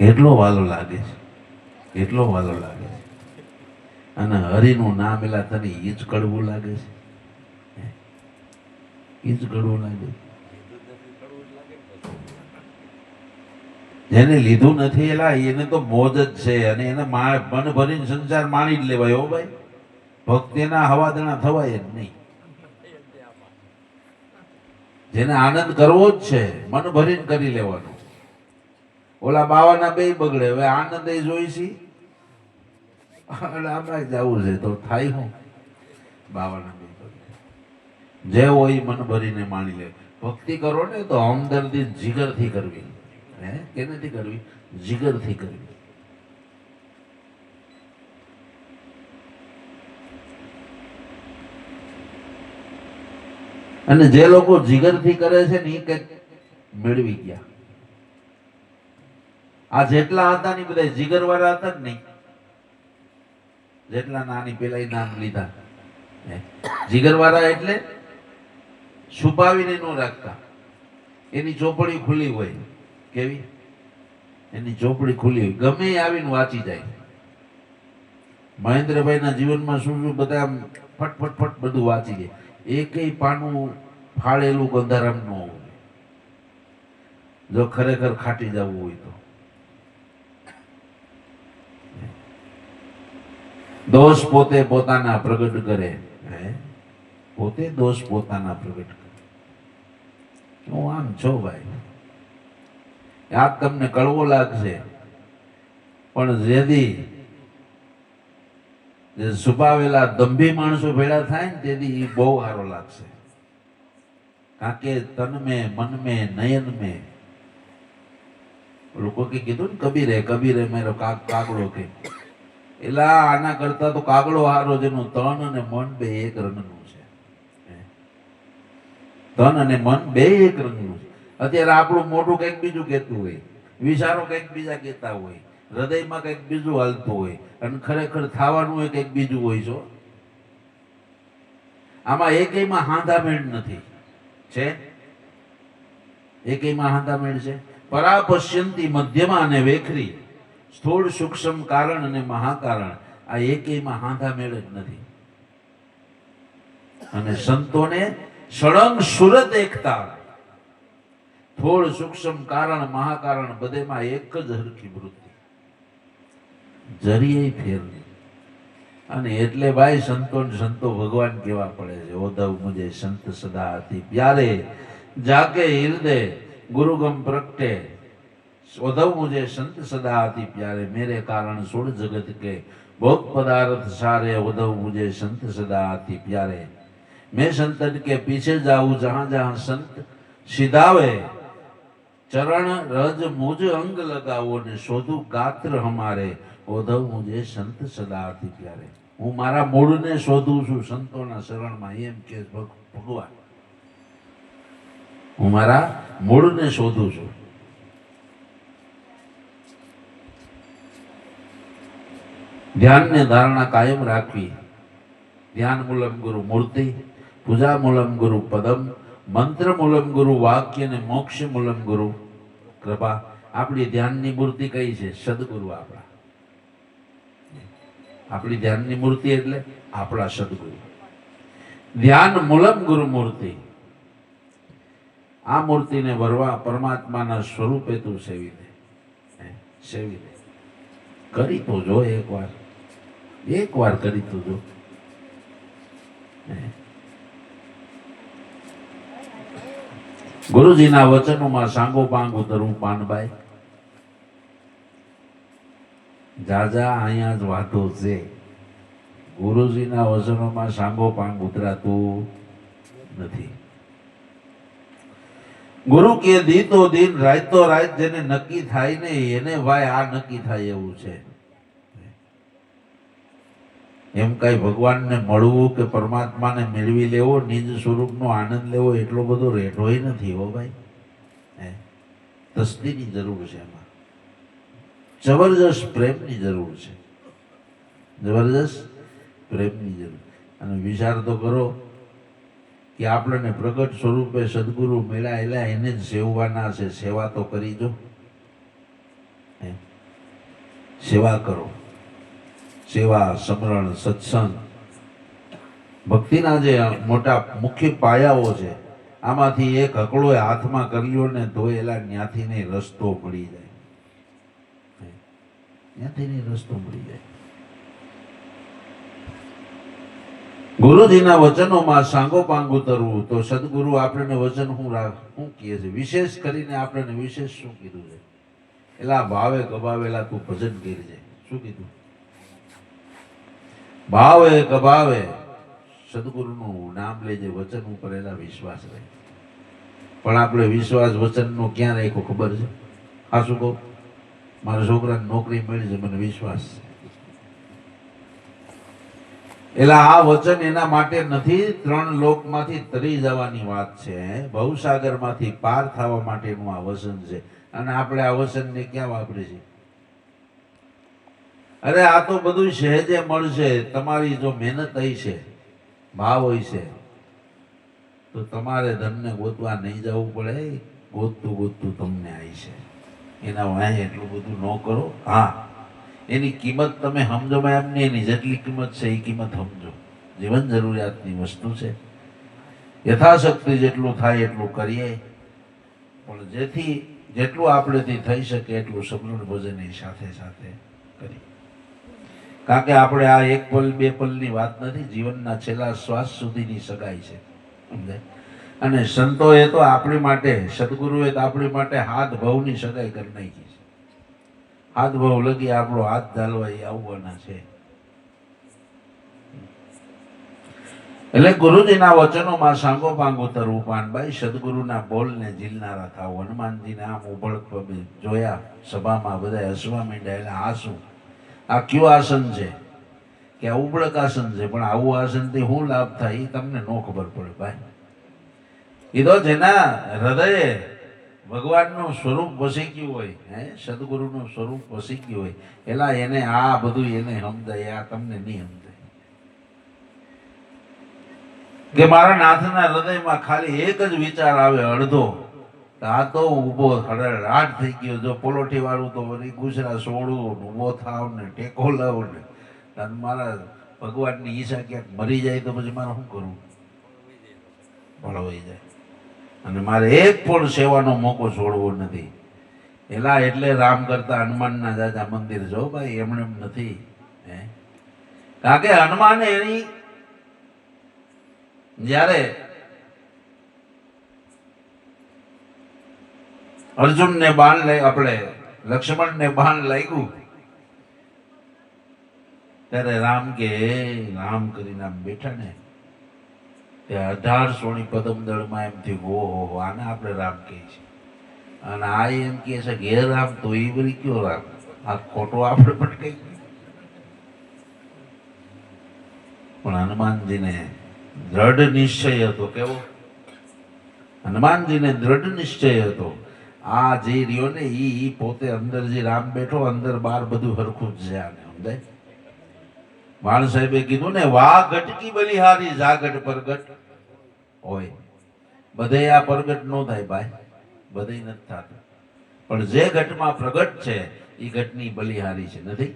એટલો વાલો લાગે છે, એટલો વાલો લાગે છે. અને હરિનું નામ એલા તને ઈ જ કડવું લાગે છે, ઈ જ કડવું લાગે છે. જેને લીધું નથી એલા એને તો મોજ જ છે, અને એને મન ભરીને સંસાર માણી જ લેવાય. હો ભાઈ, ભક્તિના હવાદણા થવાય જ નહીં. જેને આનંદ કરવો જ છે મન ભરીને કરી લેવાનું. ઓલા બાવાના બે બગડે, હવે આનંદ એ જોઈશી આપણે જવું છે તો થાય હું? બાવાના બે બગડે, જે હોય મન ભરીને માણી લે. ભક્તિ કરો ને તો હમદર્દી જીગરથી કરવી. કે નથી કરવી? જીગરથી કરવી. અને જે લોકો જીગરથી કરે છે ને એ કઈક મેળવી ગયા. આ જેટલા હતા ને બધા જીગર વાળા હતા જ નહીં. જેટલા નાની પેલા નામ લીધા જીગર વાળા, એટલે છુપાવીને ન રાખતા. એની ચોપડી ખુલ્લી હોય. કેવી? એની ચોપડી ખુલ્લી હોય, ગમે આવીને વાંચી જાય. મહેન્દ્રભાઈના જીવનમાં શું શું બધા ફટ ફટ ફટ બધું વાંચી જાય. એકેય પાનું ફાળેલું ગંધારામ ન હોય, જો ખરેખર ખાટી જવું હોય તો. દોષ પોતે પોતાના પ્રગટ કરે, પોતે દોષ પોતાના પ્રગટ કરે. હું આમ છો ભાઈ, આ તમને કડવો લાગશે, પણ જેથી જે છુપાવેલા દંભી માણસો ભેળા થાય ને તેથી એ બહુ સારો લાગશે. કારણ કે તન મેં મન મેં નયન મેં, લોકો કે કીધું ને કબીરે મેરો કાગડો કે, એટલે આના કરતા તો કાગડો હારો જેનું તન અને મન બે એક રંગનું છે. તન અને મન બે એક રંગનું છે. અત્યારે આપણું મોઢું કંઈક બીજું કહેતું હોય, વિચારો કંઈક બીજા કહેતા હોય, હૃદયમાં કંઈક બીજું હાલતું હોય, અને ખરેખર થવાનું હોય કંઈક બીજું હોય છો. આમાં એકેયમાં હાંધામેળ નથી. છે એકેયમાં હાંધામેળ છે? પરાપશ્યંતી મધ્યમાં અને વેખરી, સ્થૂળ સૂક્ષ્મ કારણ અને મહાકારણ, આ એકેયમાં હાંધામેળ જ નથી. અને સંતોને સળંગ સુરત એકતા, થોડ સૂક્ષ્મ કારણ મહાકારણ બધેમાં એક જ હરખી વૃત્તિ, જરીએ ફેર નહીં. અને એટલે ભાઈ સંતો ભગવાન કેવા પડે છે. ઓધવ મુજે સંત સદા અતિ પ્યારે, જાકે હૃદય ગુરુગમ પ્રગટે. ઓધવ મુજે સંત સદા અતિ प्यारे, मेरे कारण सोड़ जगत के बहुत पदार्थ सारे, उद्धव मुझे संत सदा अति प्यारे. मैं संतन के पीछे जाऊं जहां जहां संत सिधावे, चरण रज मुझ अंग लगाओ ने शोधु गात्र हमारे, उद्धव मुझे संत सदा अति प्यारे. હું મારા મૂળને શોધું છું સંતોના શરણમાં, એમ કે ભગવાન. હું મારા મૂળને શોધું છું. ધ્યાનને ધારણા કાયમ રાખવી. ધ્યાન મૂલમ ગુરુ મૂર્તિ, પૂજા મૂલમ ગુરુ પદમ, મંત્ર મૂલમ ગુરુ વાક્ય ને મોક્ષ મૂલમ ગુરુ કૃપા. આપણી ધ્યાનની મૂર્તિ કઈ છે? સદગુરુ આપણા. આપણી ધ્યાનની મૂર્તિ એટલે આપણા સદગુરુ. ધ્યાન મૂલમ ગુરુ મૂર્તિ. આ મૂર્તિને વરવા પરમાત્માના સ્વરૂપે તું સેવી દે. સેવી દે. કરી તો જો એકવાર કરી તો જો. ગુરુજીના વચનોમાં સાંગો પાંગ ઉતરવું પાનબાઈ. જાજા અહીંયા જ વાતો છે. ગુરુજીના વચનોમાં સાંગો પાંગ ઉતરાતું નથી. ગુરુ કે દી તો દિન, રાત તો રાત, જેને નક્કી થાય ને એને ભાઈ આ નક્કી થાય એવું છે. એમ કઈ ભગવાનને મળવું કે પરમાત્માને મેળવી લેવો, નિજ સ્વરૂપનો આનંદ લેવો એટલો બધો રેઠોય નથી હો ભાઈ. તસ્દીની જરૂર છે. એમાં જબરજસ્ત પ્રેમની જરૂર છે. જબરજસ્ત પ્રેમની જરૂર. અને વિચાર તો કરો કે આપણને પ્રગટ સ્વરૂપે સદગુરુ મેળાયેલા એને જ સેવવાના છે. સેવા તો કરી જો. સેવા કરો. સેવા, સમરણ, સત્સંગ, ભક્તિના જે મોટા મુખ્ય પાયાઓ છે, આમાંથી એક હકડો હાથમાં કર્યો ને તો એલા ન્યાથી ને રસ્તો મળી જાય. ત્યાંથી રસ્તો મળી જાય. ગુરુજીના વચનોમાં સાંગો પાંગ ઉતરવું, તો સદગુરુ આપણને વચન શું કહે છે? વિશેષ કરીને આપણને વિશેષ શું કીધું છે? એલા ભાવે કબાવેલા તું ભજન કરી જાય. શું કીધું? ભાવે કબાવે, સદગુરુનું નામ લેજે, વચન ઉપર એલા વિશ્વાસ રહે. પણ આપણે વિશ્વાસ વચનનો ક્યાં રાખ્યો ખબર છે? આ શું કહું, મારા છોકરાને નોકરી મળી છે, મને વિશ્વાસ છે. એટલે આ વચન એના માટે નથી, 3 લોકમાંથી તરી જવાની વાત છે. ભવસાગરમાંથી પાર થવા માટેનું આ વચન છે. અને આપણે આ વચનને ક્યાં વાપરીએ છીએ? અરે આ તો બધું સહેજે મળશે. તમારી જો મહેનત હોય છે, ભાવ હોય છે, તો તમારે ધનને ગોતવા નહીં જવું પડે. ગોતતું તમને આવી છે. એના વાંહે એટલું બધું ન કરો. હા, એની કિંમત તમે સમજો. એમ નહીં, એની જેટલી કિંમત છે એ કિંમત સમજો. જીવન જરૂરિયાતની વસ્તુ છે. યથાશક્તિ જેટલું થાય એટલું કરીએ, પણ જેટલું આપણેથી થઈ શકે એટલું સમરણ ભજન સાથે સાથે કરીએ. કારણ કે આપણે આ એક પલ બે પલની વાત નથી, જીવનના છેલ્લા શ્વાસ સુધીની સગાઈ છે, સમજાય? અને સંતોએ તો આપણી માટે, સદગુરુએ તો આપણી માટે હાથ ભવની સગાઈ કરી નાખી છે. હાથ ભવ લગી આપણો હાથ ઝાલવા એ આવવાના છે. એટલે ગુરુજીના વચનોમાં સાંગો પાંગો તરવું પાનભાઈ, સદગુરુના બોલને ઝીલનારા થાવ. હનુમાનજીને આમ ઉભળ જોયા, સભામાં બધા હસવા માંડ્યા. એટલે આ શું, આ કયું આસન છે? કે આ ઉબળક આસન છે. પણ આવું આસનથી શું લાભ થાય એ તમને ન ખબર પડે ભાઈ. એ તો જેના હૃદયે ભગવાનનું સ્વરૂપ વસી ગયું હોય, સદગુરુનું સ્વરૂપ વસી ગયું હોય, એલા એને આ બધું એને સમજાય, આ તમને નહીં સમજાય. કે મારા નાથના હૃદયમાં ખાલી એક જ વિચાર આવે અડધો, આ તો ઊભો હડરાટ થઈ ગયો. જો પોલોઠી વાળું તો વળી ગુજરા છોડું, ઊભો થાવ ને ટેકો લાવ ને, અને મારા ભગવાનની ઈચ્છા ક્યાંક મરી જાય તો પછી મારે શું કરવું? ભળવાઈ જાય. અને મારે એક પણ સેવાનો મોકો છોડવો નથી. એલા એટલે રામ કરતા હનુમાનના દાદા મંદિર જો ભાઈ, એમણે એમ નથી. કારણ કે હનુમાને એની જ્યારે અર્જુનને બાણ લઈ, આપણે લક્ષ્મણને બાણ લાગ્યું, ત્યારે રામ કે રામ કરીને આમ બેઠા ને, તે 1800ની પદમ દળમાં એમ થયું, ઓહો આને આપણે રામ કહીએ છીએ. અને આ એમ કહે છે ઘેર રામ, તો એ વળી કયો રામ? આ ખોટો આપણે ભટકાઈ ગયો. પણ હનુમાનજીને દ્રઢ નિશ્ચય હતો. કેવો? હનુમાનજીને દ્રઢ નિશ્ચય હતો. આ જે રહ્યો ને ઈ પોતે અંદર જે રામ બેઠો, અંદર બાર બધું હરખું જ છે. આને સમજાય? માણ સાહેબે કીધું ને, વાહ ગટકી બલિહારી જાગટ પરગટ હોય. બધે આ પ્રગટ નો થાય ભાઈ, બધે નથી થતું. પણ જે ઘટમાં પ્રગટ છે એ ઘટની બલિહારી છે, નથી?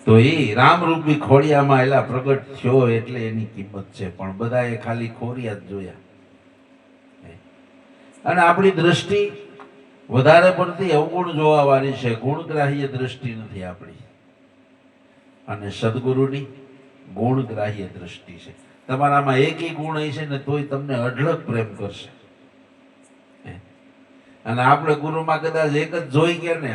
તો એ રામરૂપી ખોડિયામાં એલા પ્રગટ થયો એટલે એની કિંમત છે. પણ બધાએ ખાલી ખોરિયા જ જોયા. અને આપણી દ્રષ્ટિ વધારે પડતી અવગુણ જોવા વાળી છે, ગુણગ્રાહ્ય દ્રષ્ટિ નથી આપણી. અને સદગુરુની ગુણગ્રાહ્ય દ્રષ્ટિ છે. તમારામાં એકેય ગુણ હશે ને તોય તમને અઢળક પ્રેમ કરશે. અને આપણે ગુરુમાં કદાચ એક જ જોઈ ગયા ને,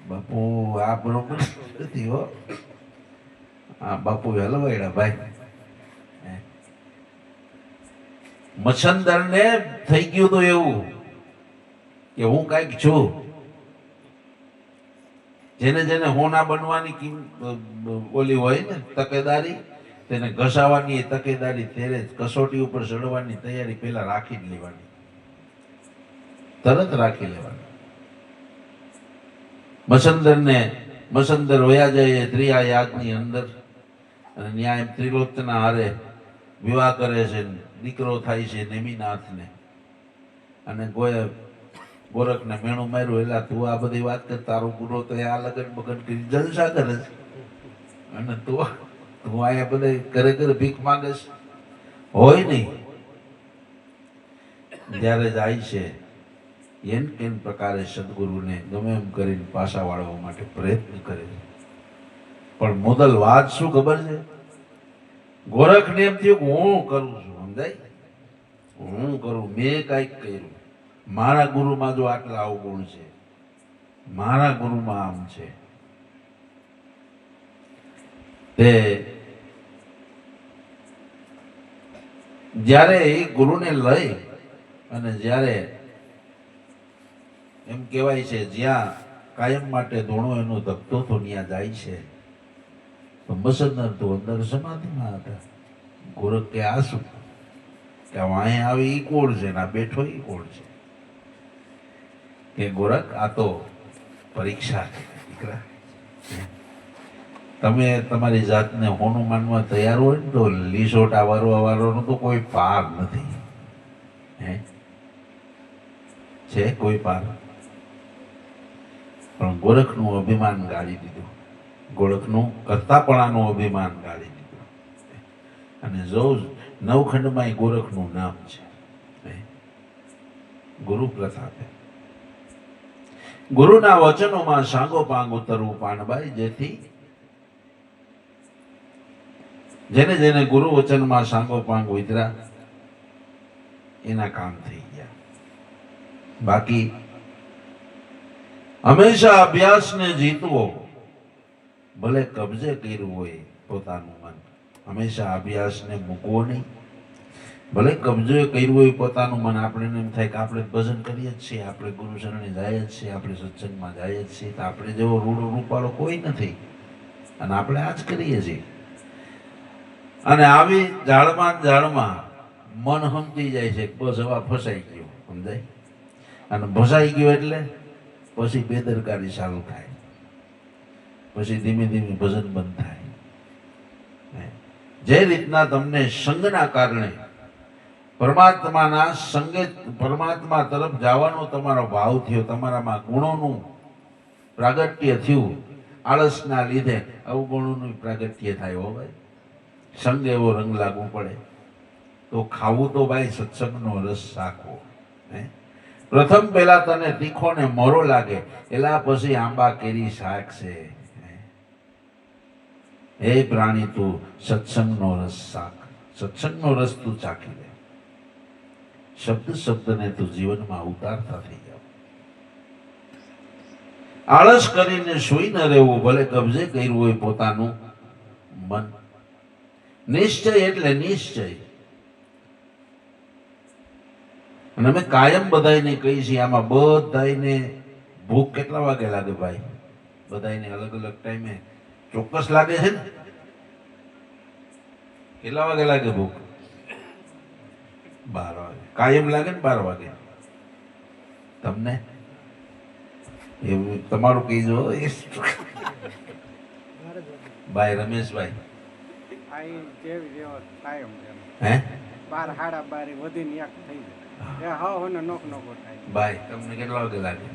બાપુ આ બરોબર નથી હો, આ બાપુ હલવાયડા ભાઈ. મચ્છંદર ને થઈ ગયું તો એવું કે હું કઈક છું. જેને જેને હોના બનવાની ઓલી હોય ને તકેદારી, તેને ઘસાવાની તકેદારી, ત્યારે કસોટી ઉપર ચડવાની તૈયારી પેલા રાખી જ લેવાની, તરત રાખી લેવાની. મસંદર વયા જાય ત્રિયા યાદની અંદર, અને ન્યાય ત્રિલોચના હારે વિવાહ કરે છે, દીકરો થાય છે નેમિનાથને. અને ગોરખને મેણું માર્યું, એટલે તું આ બધી વાત કર, તારો ગુરુ તો આ લગન બગન કરી જલસા કરે છે, અને તું આયા બધા ઘરે ઘરે ભીખ માંગે છે. હોય નહીં. જ્યારે જાય છે એન કેન પ્રકારે સદગુરુને ગમે એમ કરીને પાછા વાળવા માટે પ્રયત્ન કરે છે. પણ મોદલ વાત શું ખબર છે? ગોરખને એમ થયું કે હું કરું છું, સમજાય? હું કરું, મેં કઈક કર્યું. મારા ગુરુમાં જો આટલા અવગુણ છે, મારા ગુરુમાં આમ છે. તે જ્યારે એ ગુરુને લઈ અને જ્યારે એમ કહેવાય છે જ્યાં કાયમ માટે ધોણો એનો ધકતો તો ત્યાં જાય છે, તો મસંદર તો અંદર સમાધિમાં હતા. ગોરખ કે આ શું? કે અહીંયા આવી ઈ કોણ છે ને આ બેઠો ઈ કોણ છે? કે ગોરખ આ તો પરીક્ષા છે દીકરા. તમે તમારી જાતને હોનું માનવા તૈયાર હોય ને તો લીસોટા વારવા વાળાનો તો કોઈ પાર નથી. છે કોઈ પાર? પણ ગોરખનું અભિમાન ગાળી દીધું, ગોરખનું કરતાપણાનું અભિમાન ગાળી દીધું. અને જો નવખંડમાં ગોરખનું નામ છે, ગુરુ પ્રતાપે. ગુરુના વચનોમાં સાંગો પાંગ ઉતરવું પાનબાઈ, જેથી જેને ગુરુ વચનમાં સાંગો પાંગ ઉતર્યા એના કામ થઈ ગયા. બાકી હંમેશા અભ્યાસને જીતવો, ભલે કબજે કર્યું હોય પોતાનું મન, હંમેશા અભ્યાસને મૂકવો નહીં. ભલે કબજે કર્યું હોય પોતાનું મન, આપણે એમ થાય કે આપણે ભજન કરીએ જ છીએ, આપણે ગુરુ શરણે જાય જ છીએ, આપણે સત્સંગમાં જાય જ છીએ, તો આપણે જેવો રૂડો રૂપાળો કોઈ નથી અને આપણે આ જ કરીએ છીએ. અને આવી જાળમાં મન સમજી જાય છે બસ હવા ફસાઈ ગયું, સમજાય? અને ફસાઈ ગયું એટલે પછી બેદરકારી ચાલુ થાય, પછી ધીમે ધીમે ભજન બંધ થાય. જે રીતના તમને સંગના કારણે પરમાત્માના સંગે, પરમાત્મા તરફ જવાનો તમારો ભાવ થયો, તમારામાં ગુણોનું પ્રાગટ્ય થયું, આળસના લીધે અવગુણોનું પ્રાગટ્ય થાય. હો ભાઈ, સંગ એવો રંગ લાગવો પડે તો ખાવું તો ભાઈ સત્સંગનો રસ શાખવો. પ્રથમ પહેલા તને તીખો ને મોરો લાગે, એલા પછી આંબા કેરી શાક છે. હે પ્રાણી, તું સત્સંગનો રસ શાક, સત્સંગનો રસ તું ચાખી લે. શબ્દને તું જીવનમાં ઉતારતા થઈ જાવ. આળસ કરીને સુઈ ન રહેવું, ભલે કબજે કર્યું હોય પોતાનું મન. નિશ્ચય એટલે નિશ્ચય. અને અમે કાયમ બધાને કહી છીએ, આમાં બધાને ભૂખ કેટલા વાગે લાગે ભાઈ? બધાને અલગ અલગ ટાઈમે ચોક્કસ લાગે છે ને? કેટલા વાગે લાગે ભૂખ? 12 વાગે. કાયમ લાગે ને 12 વાગે? તમને એવું તમારું કહીજો. ભાઈ રમેશભાઈ, ભાઈ તમને કેટલા વાગે લાગે?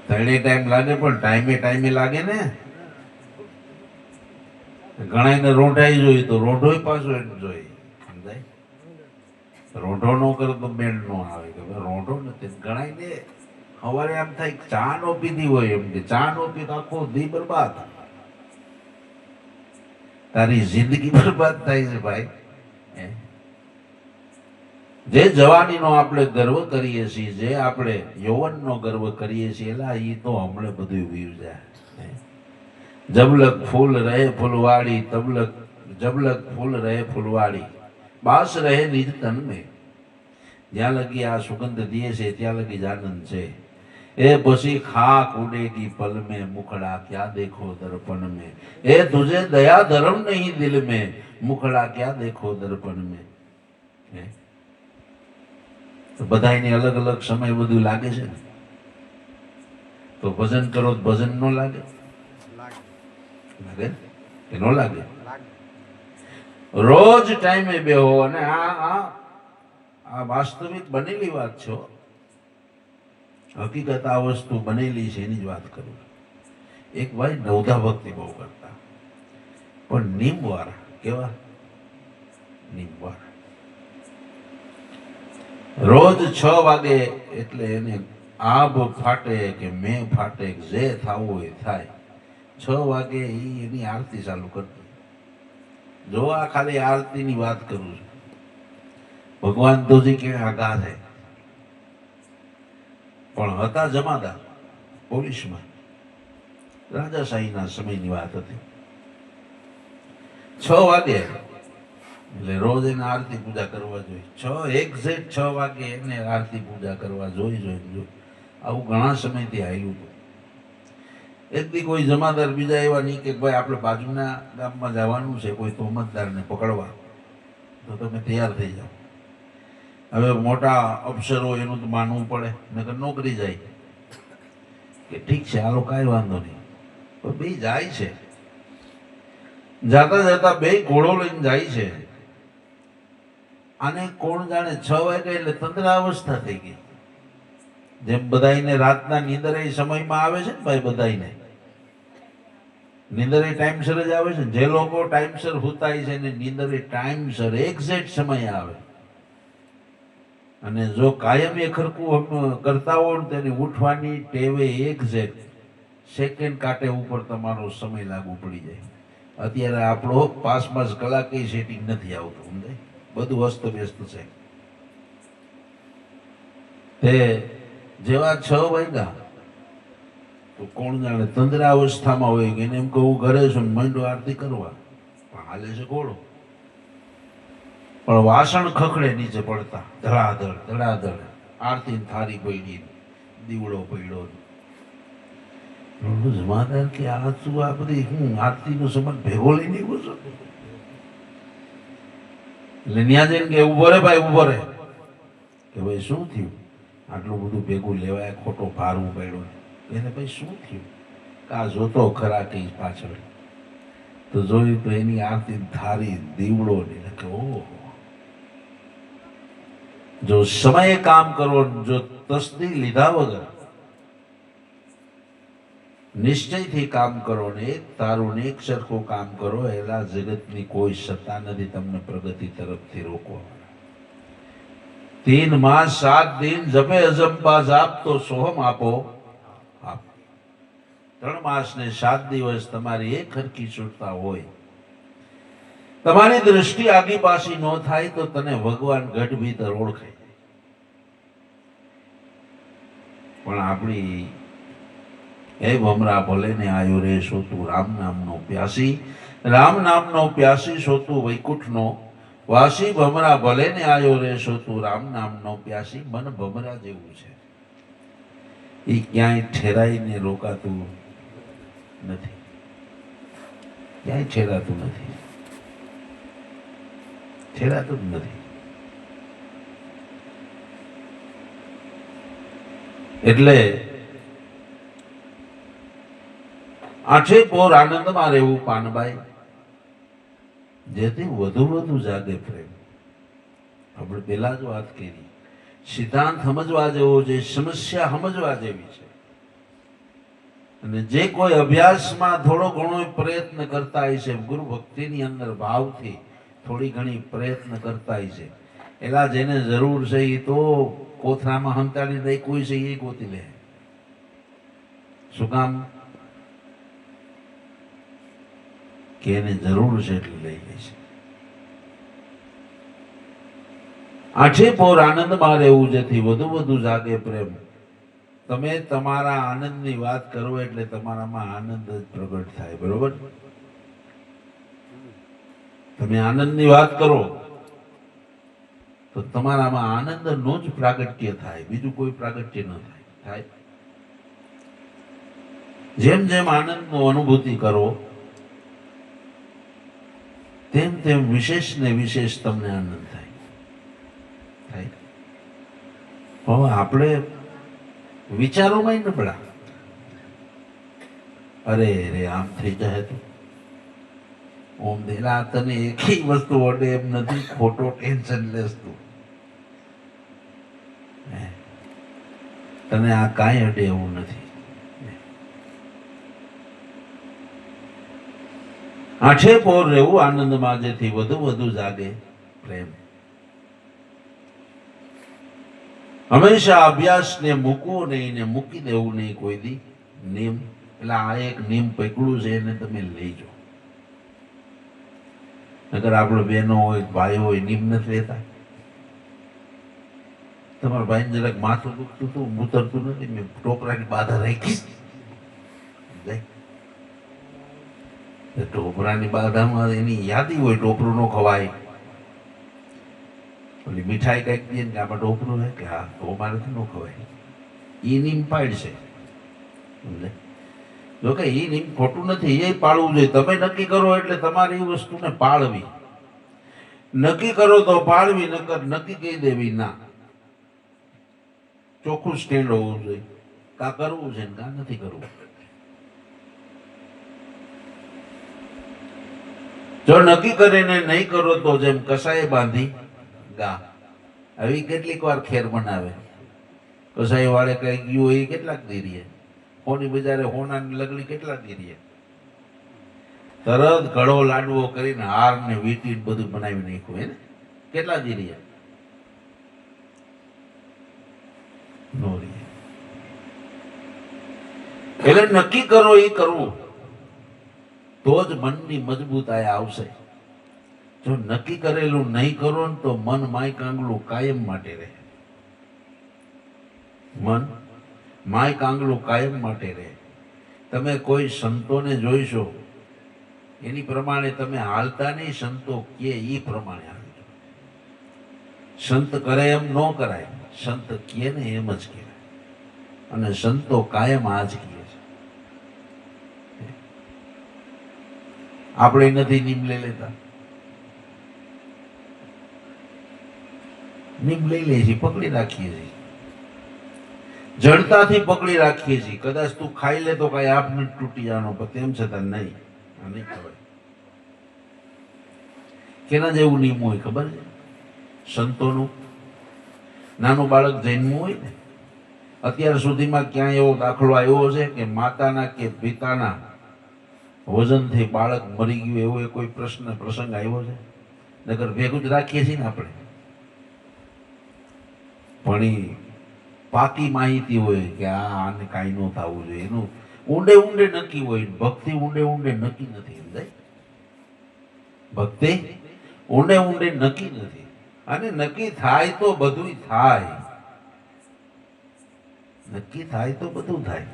ત્રણેય ટાઈમ લાગે, પણ ટાઈમે લાગે ને. ઘણા રોંઢાઈ જોઈ તો રોંઢોય પાછો એમ જોઈ, સમજાય? રોંઢો નો કરે તો મેળ નો આવે કે રોંઢો નથી. ઘણા ને સવારે એમ થાય ચા નો પીધી હોય, એમ કે ચા નો પી તો આખો દી બરબાદ, તારી જિંદગી બરબાદ થાય છે ભાઈ. જે જવાનીનો આપણે ગર્વ કરીએ છીએ, જે આપણે યૌવનનો ગર્વ કરીએ છીએ, એલા એ તો હમણાં બધું વીવ જાય. જબલક ફૂલ રહે ફૂલવાડી, જબલક ફૂલ રહે ફૂલવાડી, બાસ રહે નિજ તન में. જ્યાં લગી આ સુગંધ દીએ છે ત્યાં લગી જ આનંદ છે. એ પછી ખાક ઉડેગી પલ में, मुखड़ा क्या देखो दर्पण में. ए तुझे दया धर्म नहीं दिल में, मुखड़ा क्या देखो दर्पण में. તો બધાને અલગ અલગ સમય બધું લાગે છે ને. તો ભજન કરો તો ભજન નો લાગે? લાગે કે નો લાગે? રોજ ટાઈમે બેહો. અને આ વાસ્તવિક બનેલી વાત છે, હકીકત આ વસ્તુ બનેલી છે એની જ વાત કરું. એક ભાઈ નવધા ભક્તિ બહુ કરતા, પણ નીમ વાળા. કેવા? નીમ વાળા. રોજ 6 વાગે એટલે એને આભ ફાટે કે મેં ફાટે, જે થવું હોય થાય, 6 વાગે એની આરતી ચાલુ કરતી. જો આ ખાલી આરતીની વાત કરું છું. ભગવાન તોજી કે આઘા છે, પણ હતા જમાદાર પોલીસમાં, રાજાશાહીના સમયની વાત હતી. 6 વાગે એટલે રોજ એને આરતી પૂજા કરવા જોઈએ. એક્ઝેક્ટ 6 વાગે એને આરતી પૂજા કરવા જોઈ. આવું ઘણા સમયથી આવેલું હતું. એક દી કોઈ જમાદાર બીજા એવા નહીં કે ભાઈ આપણે બાજુના ગામમાં જવાનું છે કોઈ તોમતદારને પકડવા, તો તમે તૈયાર થઈ જાઓ. હવે મોટા અફસરો એનું તો માનવું પડે, નકર નોકરી જાય. કે ઠીક છે હાલો કાંઈ વાંધો નહીં. પણ બે જાય છે, જાતા જતા બે ઘોડો લઈને જાય છે. આને કોણ જાણે 6 વાગે એટલે તંદ્રાવસ્થા થઈ ગઈ. જેમ બધાને રાતના નીંદર એ સમયમાં આવે છે ને ભાઈ, બધાને નીંદર એ ટાઈમસર જ આવે છે. જે લોકો ટાઈમસર હુતાય છે ને નીંદર એ ટાઈમસર એક્ઝેક્ટ સમય આવે. અને જો કાયમ એ ખરખું કરતા હો ને તેની ઉઠવાની ટેવે એક સેકન્ડ કાંટે ઉપર તમારો સમય લાગુ પડી જાય. અત્યારે આપણો 5 કલાકે સેટિંગ નથી આવતું, સમજાય? બધું અસ્તવ્યસ્ત છે. તે જેવા 6 વાગ્યા તો કોણ જાણે તંદ્રા અવસ્થામાં હોય કે એને એમ કહું ઘરે છું મંડો આરતી કરવા, પણ હાલે છે ઘોડો. પણ વાસણ ખખડે નીચે પડતા, ધડાધડ ધડાધડ. આરતી થારી પડી, દીવડો પડ્યો. જમાદાર કે આ શું આ બધી હું આરતીનો સંબંધ ભેગો લઈને આવ્યો છું. એટલે ન્યા જઈને કે ઉભો રે ભાઈ, ઉભો રે. કે ભાઈ શું થયું? આટલું બધું ભેગું લેવાય, ખોટો ભાર ઉપાડ્યો. એને ભાઈ શું થયું? કા જોતો ખરા કઈ પાછળ. તો જોયું તો એની આરતી થારી દીવડો ને કે ઓહો. જો સમયે કામ કરો, જો તસ્દી લીધા વગર નિશ્ચયથી કામ કરો ને એક તારું ને એક સરખું કામ કરો, એલા જગતની કોઈ સત્તા નથી તમને પ્રગતિ તરફથી રોકવા. 3 માસ 7 દિન જપે અજંપા જાપ તો સોહમ આપો આપ. 3 માસ ને 7 દિવસ તમારી એક હરખી છૂટતા હોય, તમારી દ્રષ્ટિ આગી પાછી ન થાય તો તને ભગવાન ગઢ ભીતર ઓળખે. પણ આપણી હે ભમરા ભલે ને આયો રે સો તું રામ નામનો પ્યાસી, રામ નામનો પ્યાસી સો તું વૈકુંઠનો વાસી. ભમરા ભલે ને આયો રે સો તું રામ નામનો પ્યાસી. મન ભમરા જેવું છે, એ ક્યાંય ઠેરાઈને રોકાતું નથી, ક્યાંય ઠેરાતું નથી, ઠેરાતું જ નથી. એટલે આઠે પોર આનંદમાં રહેવું પાનબાઈ, જેથી વધુ જાગે પ્રેમ. આપણે પેલા જ વાત કરી, સિદ્ધાંત સમજવા જેવો છે, સમસ્યા સમજવા જેવી છે. અને જે કોઈ અભ્યાસમાં થોડો ઘણો પ્રયત્ન કરતા હોય છે, ગુરુ ભક્તિની અંદર ભાવથી થોડી ઘણી પ્રયત્ન કરતા હોય છે, એલા જેને જરૂર છે એ તો કોથરામાં હંતાડી રાખ્યું છે એ ગોતી લે. શું કામ? કે એને જરૂર છે એટલે લઈ લે છે. આઠે પોર આનંદમાં રહેવું, જેથી વધુ જાગે પ્રેમ. તમે તમારા આનંદની વાત કરો એટલે તમારામાં આનંદ જ પ્રગટ થાય, બરોબર? તમે આનંદની વાત કરો તો તમારામાં આનંદનું જ પ્રાગટ્ય થાય, બીજું કોઈ પ્રાગટ્ય ન થાય. જેમ જેમ આનંદનો અનુભૂતિ કરો તેમ તેમ વિશેષ ને વિશેષ તમને આનંદ થાય. હવે આપણે વિચારોમાં નબળા. અરે રે આમ થઈ જાય તો ઓમ દેલા તને એકી વસ્તુ અડે એમ નથી, ખોટો ટેન્શન લેસ તું. તને આ કાંઈ અડે એવું નથી. આઠે પોર રહેવું આનંદમાં, જેથી વધુ જાગે પ્રેમ. હંમેશા અભ્યાસને મૂકવું નહીં ને મૂકી દેવું નહીં કોઈ દી. નિયમ એટલે આ એક નિયમ પકડું છે, એને તમે લઈ જાઓ. અગર આપણે બહેનો હોય ભાઈ હોય નિયમ નથી લેતા. તમારા ભાઈ જરાક માથું દુખતું હતું, ઉતરતું નથી, મેં ટોપરાની બાધા રાખી. ટોપરાની બાધામાં એની યાદી હોય, ટોપરું નો ખવાય. ઓલી મીઠાઈ કઈક દે ને આમાં ટોપરું હે કે હા તો મારાથી ન ખવાય. એ નીમ પાડશે. જો કે એ નીમ ખોટું નથી, એ પાળવું જોઈએ. તમે નક્કી કરો એટલે તમારે એ વસ્તુને પાળવી. નક્કી કરો તો પાળવી, નકર નક્કી કહી દેવી ના. ચોખ્ખું સ્ટેન્ડ હોવું જોઈએ, કા કરવું છે કા નથી કરવું. જો નક્કી કરીને નહીં કરો તો જેમ કસાય બાંધી ગા. આવી કેટલીક વાર ખેર બનાવે. કસાઈ વાળે કઈ ગયું એ કેટલાક દીરીએ, હોની બજારે હોનાની લગડી કેટલાક દીરીએ. તરત ઘડો લાડવો કરીને હાર ને વીટી બધું બનાવી નાખ્યું એને કેટલા દીરીએ. એટલે નક્કી કરો એ કરવું તો જ મનની મજબૂતાઈ આવશે. જો નક્કી કરેલું નહીં કરો ને તો મન માય કાંગલું કાયમ માટે રહે. મન માય કાંગલું કાયમ માટે રહે. તમે કોઈ સંતોને જોઈશો એની પ્રમાણે તમે હાલતા નહીં, સંતો કે એ પ્રમાણે હાલજો. સંત કરે એમ ન કરાય, સંત કે ને એમ જ કહેવાય. અને સંતો કાયમ આ જ કહે છે. આપણે નથી નીમ લઈ લેતા, નીમ લઈ લઈએ છીએ, પકડી રાખીએ છીએ, જડતાથી પકડી રાખીએ છીએ. કદાચ તું ખાઈ લે તો કઈ આપને તૂટી જવાનો, પણ તેમ છતાં નહીં, આ નહીં ખવાય. કેના જેવું નિયમ હોય ખબર છે? સંતોનું. નાનું બાળક જન્મવું હોય ને, અત્યાર સુધીમાં ક્યાંય એવો દાખલો આવ્યો છે કે માતાના કે પિતાના વજનથી બાળક મરી ગયું એવો કોઈ પ્રસંગ આવ્યો છે? નગર ભેગું જ રાખીએ છીએ ને આપણે. પણ એ પાકી માહિતી હોય કે આને કાંઈ ન થવું જોઈએ, એનું ઊંડે ઊંડે નક્કી હોય. ભક્તિ ઊંડે ઊંડે નક્કી નથી, સમજાય? ભક્તિ ઊંડે ઊંડે નક્કી નથી. અને નક્કી થાય તો બધું થાય. નક્કી થાય તો બધું થાય.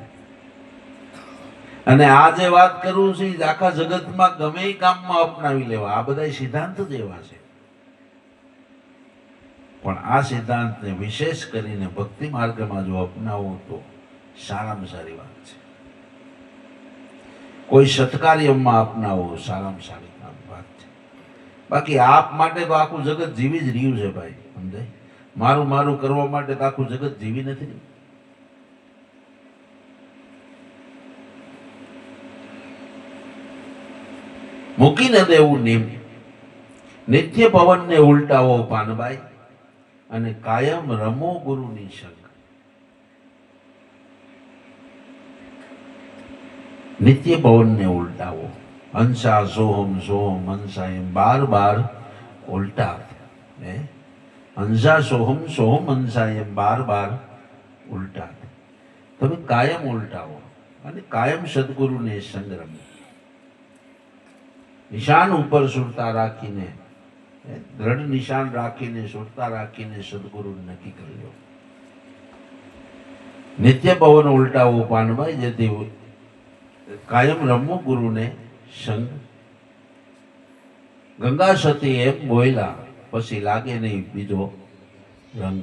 અને આ જે વાત કરું છું આખા જગતમાં ગમે એ કામમાં અપનાવી લેવા. આ બધા સિદ્ધાંત જ એવા છે. પણ આ સિદ્ધાંતને વિશેષ કરીને ભક્તિ માર્ગમાં જો અપનાવો તો સારામાં સારી વાત છે. કોઈ સત્કાર્યમાં અપનાવો, સારામાં સારી વાત છે. બાકી આપ માટે તો આખું જગત જીવી જ રહ્યું છે ભાઈ, સમજાય? મારું મારું કરવા માટે તો આખું જગત જીવી નથી રહ્યું. મૂકી ન દેવું નિયમ. નિત્ય પવનને ઉલટાવો પાનબાઈ, અને કાયમ રમો ગુરુની સંગ. નિત્ય પવનને ઉલટાવો. હંસા સોહમ સોહમ હંસા એમ બાર બાર ઉલટા. હંસા સોહમ સોહમ હંસા એમ બાર બાર ઉલટા. તમે કાયમ ઉલટાવો અને કાયમ સદગુરુને સંગ રમો. નિશાન ઉપર સુરતા રાખીને, દ્રઢ નિશાન રાખીને, સુરતા રાખીને સદગુરુ નક્કી કરી લો. નિત્ય પવન ઉલટાવો પાનભાઈ, જેથી કાયમ રમવું ગુરુને સંગ. ગંગા સતી એમ બોયલા, પછી લાગે નહીં બીજો રંગ.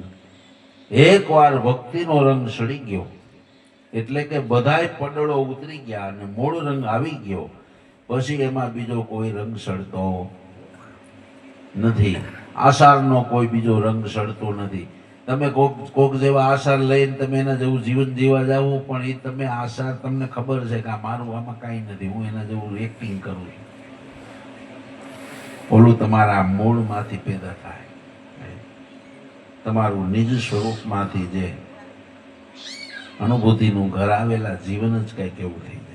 એક વાર ભક્તિનો રંગ સડી ગયો એટલે કે બધાય પડળો ઉતરી ગયા અને મૂળ રંગ આવી ગયો. પછી એમાં બીજો કોઈ રંગ સડતો નથી. આસારનો કોઈ બીજો રંગ સડતો નથી. તમે કોક જેવા આસાર લઈને તમે એના જેવું જીવન જીવા જાવ, પણ એ તમે આસાર, તમને ખબર છે કે મારું આમાં કાંઈ નથી, હું એના જેવું એક્ટિંગ કરું છું. ઓલું તમારા મૂળમાંથી પેદા થાય, તમારું નિજ સ્વરૂપમાંથી જે અનુભૂતિનું ઘર આવેલા જીવન જ કંઈક એવું થઈ જાય.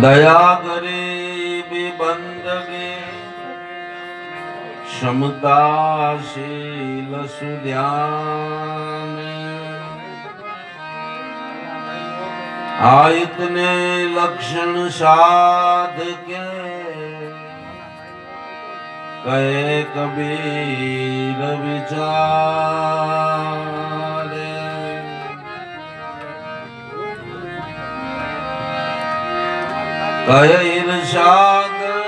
दया गरीब बंदगे क्षमताशील सुध्यान आयतने लक्षण साध के कहे कबीर विचारे कहे ईर्षागर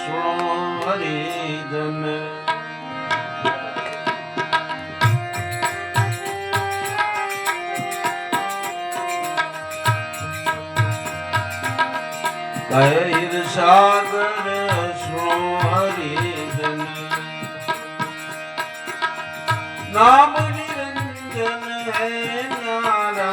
सुनो हरिजन कहे ईर्षागर सुनो हरिजन नाम निरंजन है न्यारा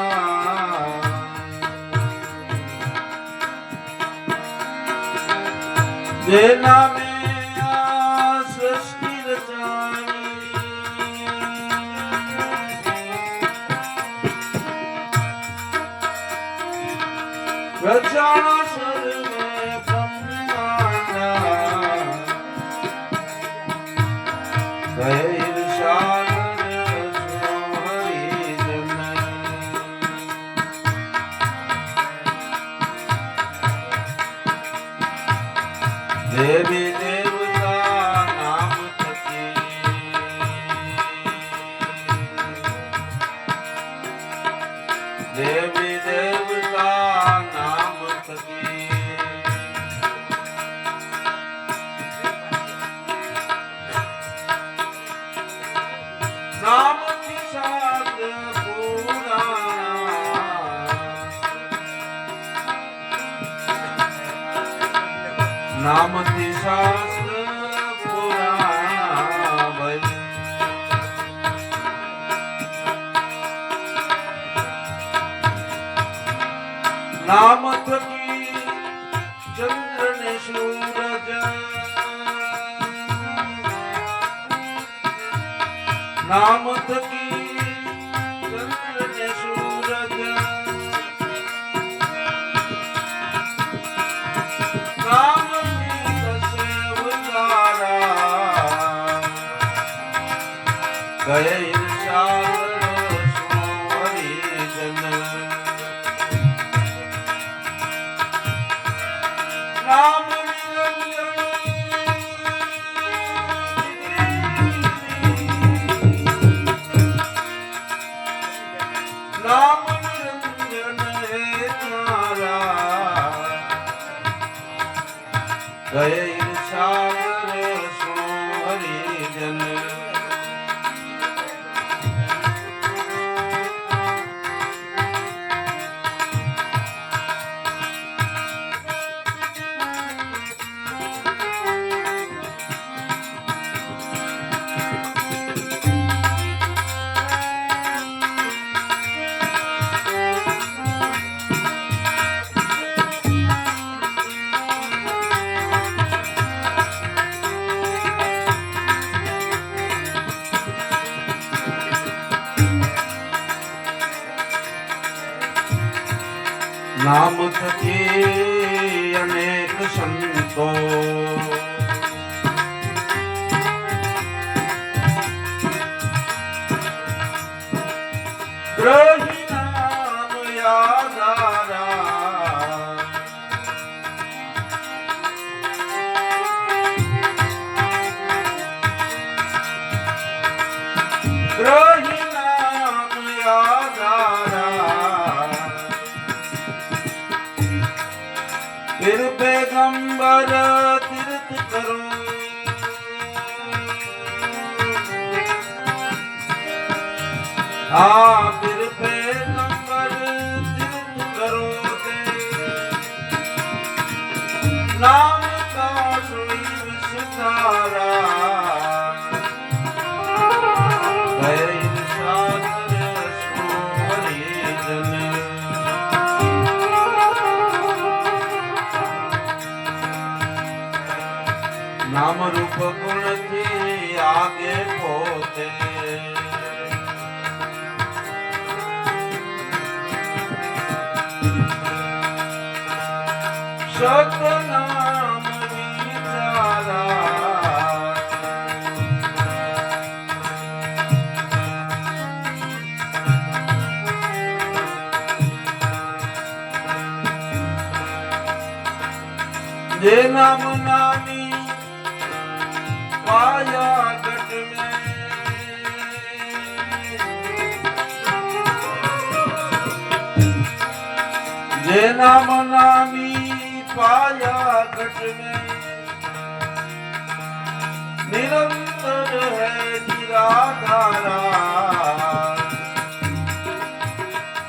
જેના મેં આ સૃષ્ટિ રચાણી, રચાણા સર્વે બ્રહ્માંડા, ગૈર સાગર સોહરી જન, દેવી દેવતા નામ થકી, દેવી દેવતા નામ થકી, નામથી સાત પુરાણા, નામથી શાસ્ત્ર પુરાણા ભય, નામ થકી ચંદ્ર ને સૂરજ, નામ થકી ચંદ્ર ને સૂરજ, નામથી થશે ઉજારા, ગૈર સાગર સોહરી જન, નામ નામ નિરંજન હે તારા, ગૈર સાગર સોહરી જન, નામ થકી અનેક સંતો, દ્રોહી નામ યાદારા, દ્રોહી નામ યાદારા, फिर पैगंबर तीर्थ करो, हाँ फिर पैगंबर तीर्थ करो दे, नाम का सोई विस्तारा, गैर सागर सोहरी जन, नाम रूप गुण थी आगे पोते, सतनाम विचारा, जे नाम नामी पाया गट में, जे नाम नामी पाया गट में, निरंतर है निराधारा,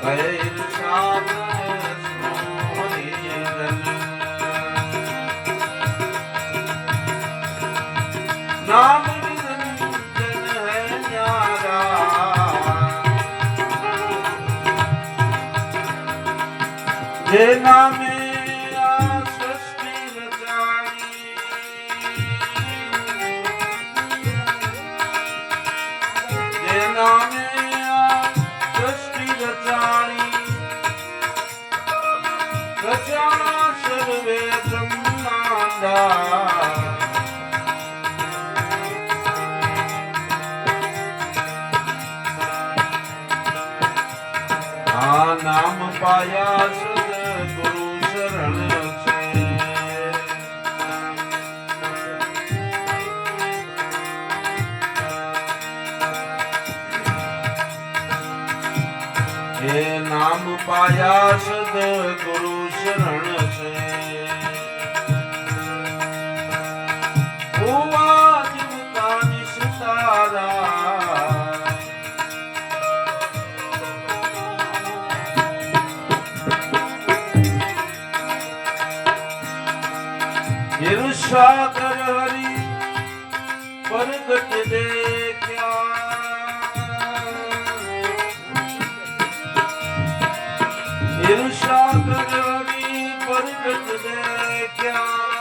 गैर सागर सोहरी जन, नाम निरंजन है न्यारा, जे नामे आ सृष्टि रचाणी, દીધા આ નામ પાયા સદગુરુ શરણ છે એ નામ પાયા સદગુરુ શરણ છે ભુવા જીવતા નિષ્ઠારા ઈર્ષા કર હરી પ્રગટ દેખ્યા ઈર્ષા કર હરી પ્રગટ દેખ્યા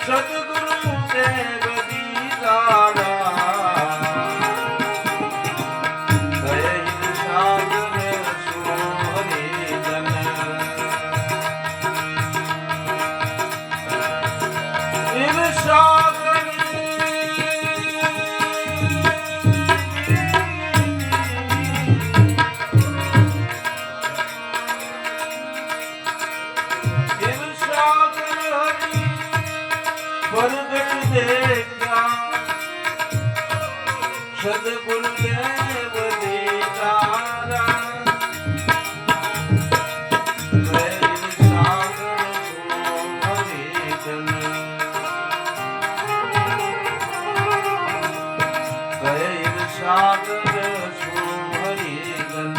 સદગુરુ દેવ દીદારા દય ઈર્ષા કર સો હરિજન સદગુરુ દેવ દીદારા સાગર સો હરિજન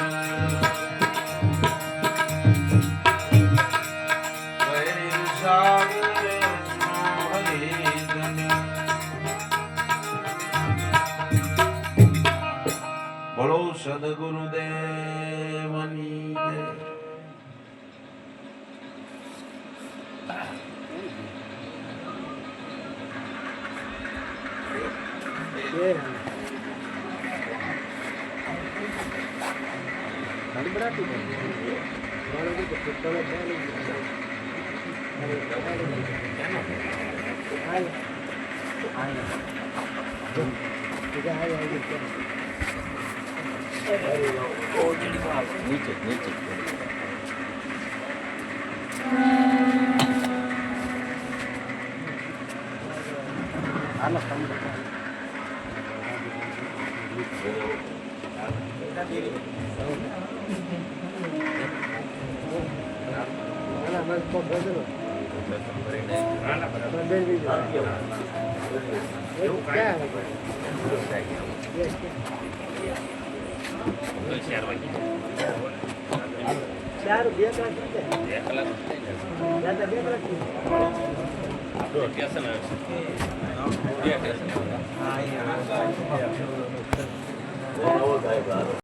સાગર સો હરિજન બોલો સદગુરુ દેવની જય નીચે નીચે ચાર બે કલાક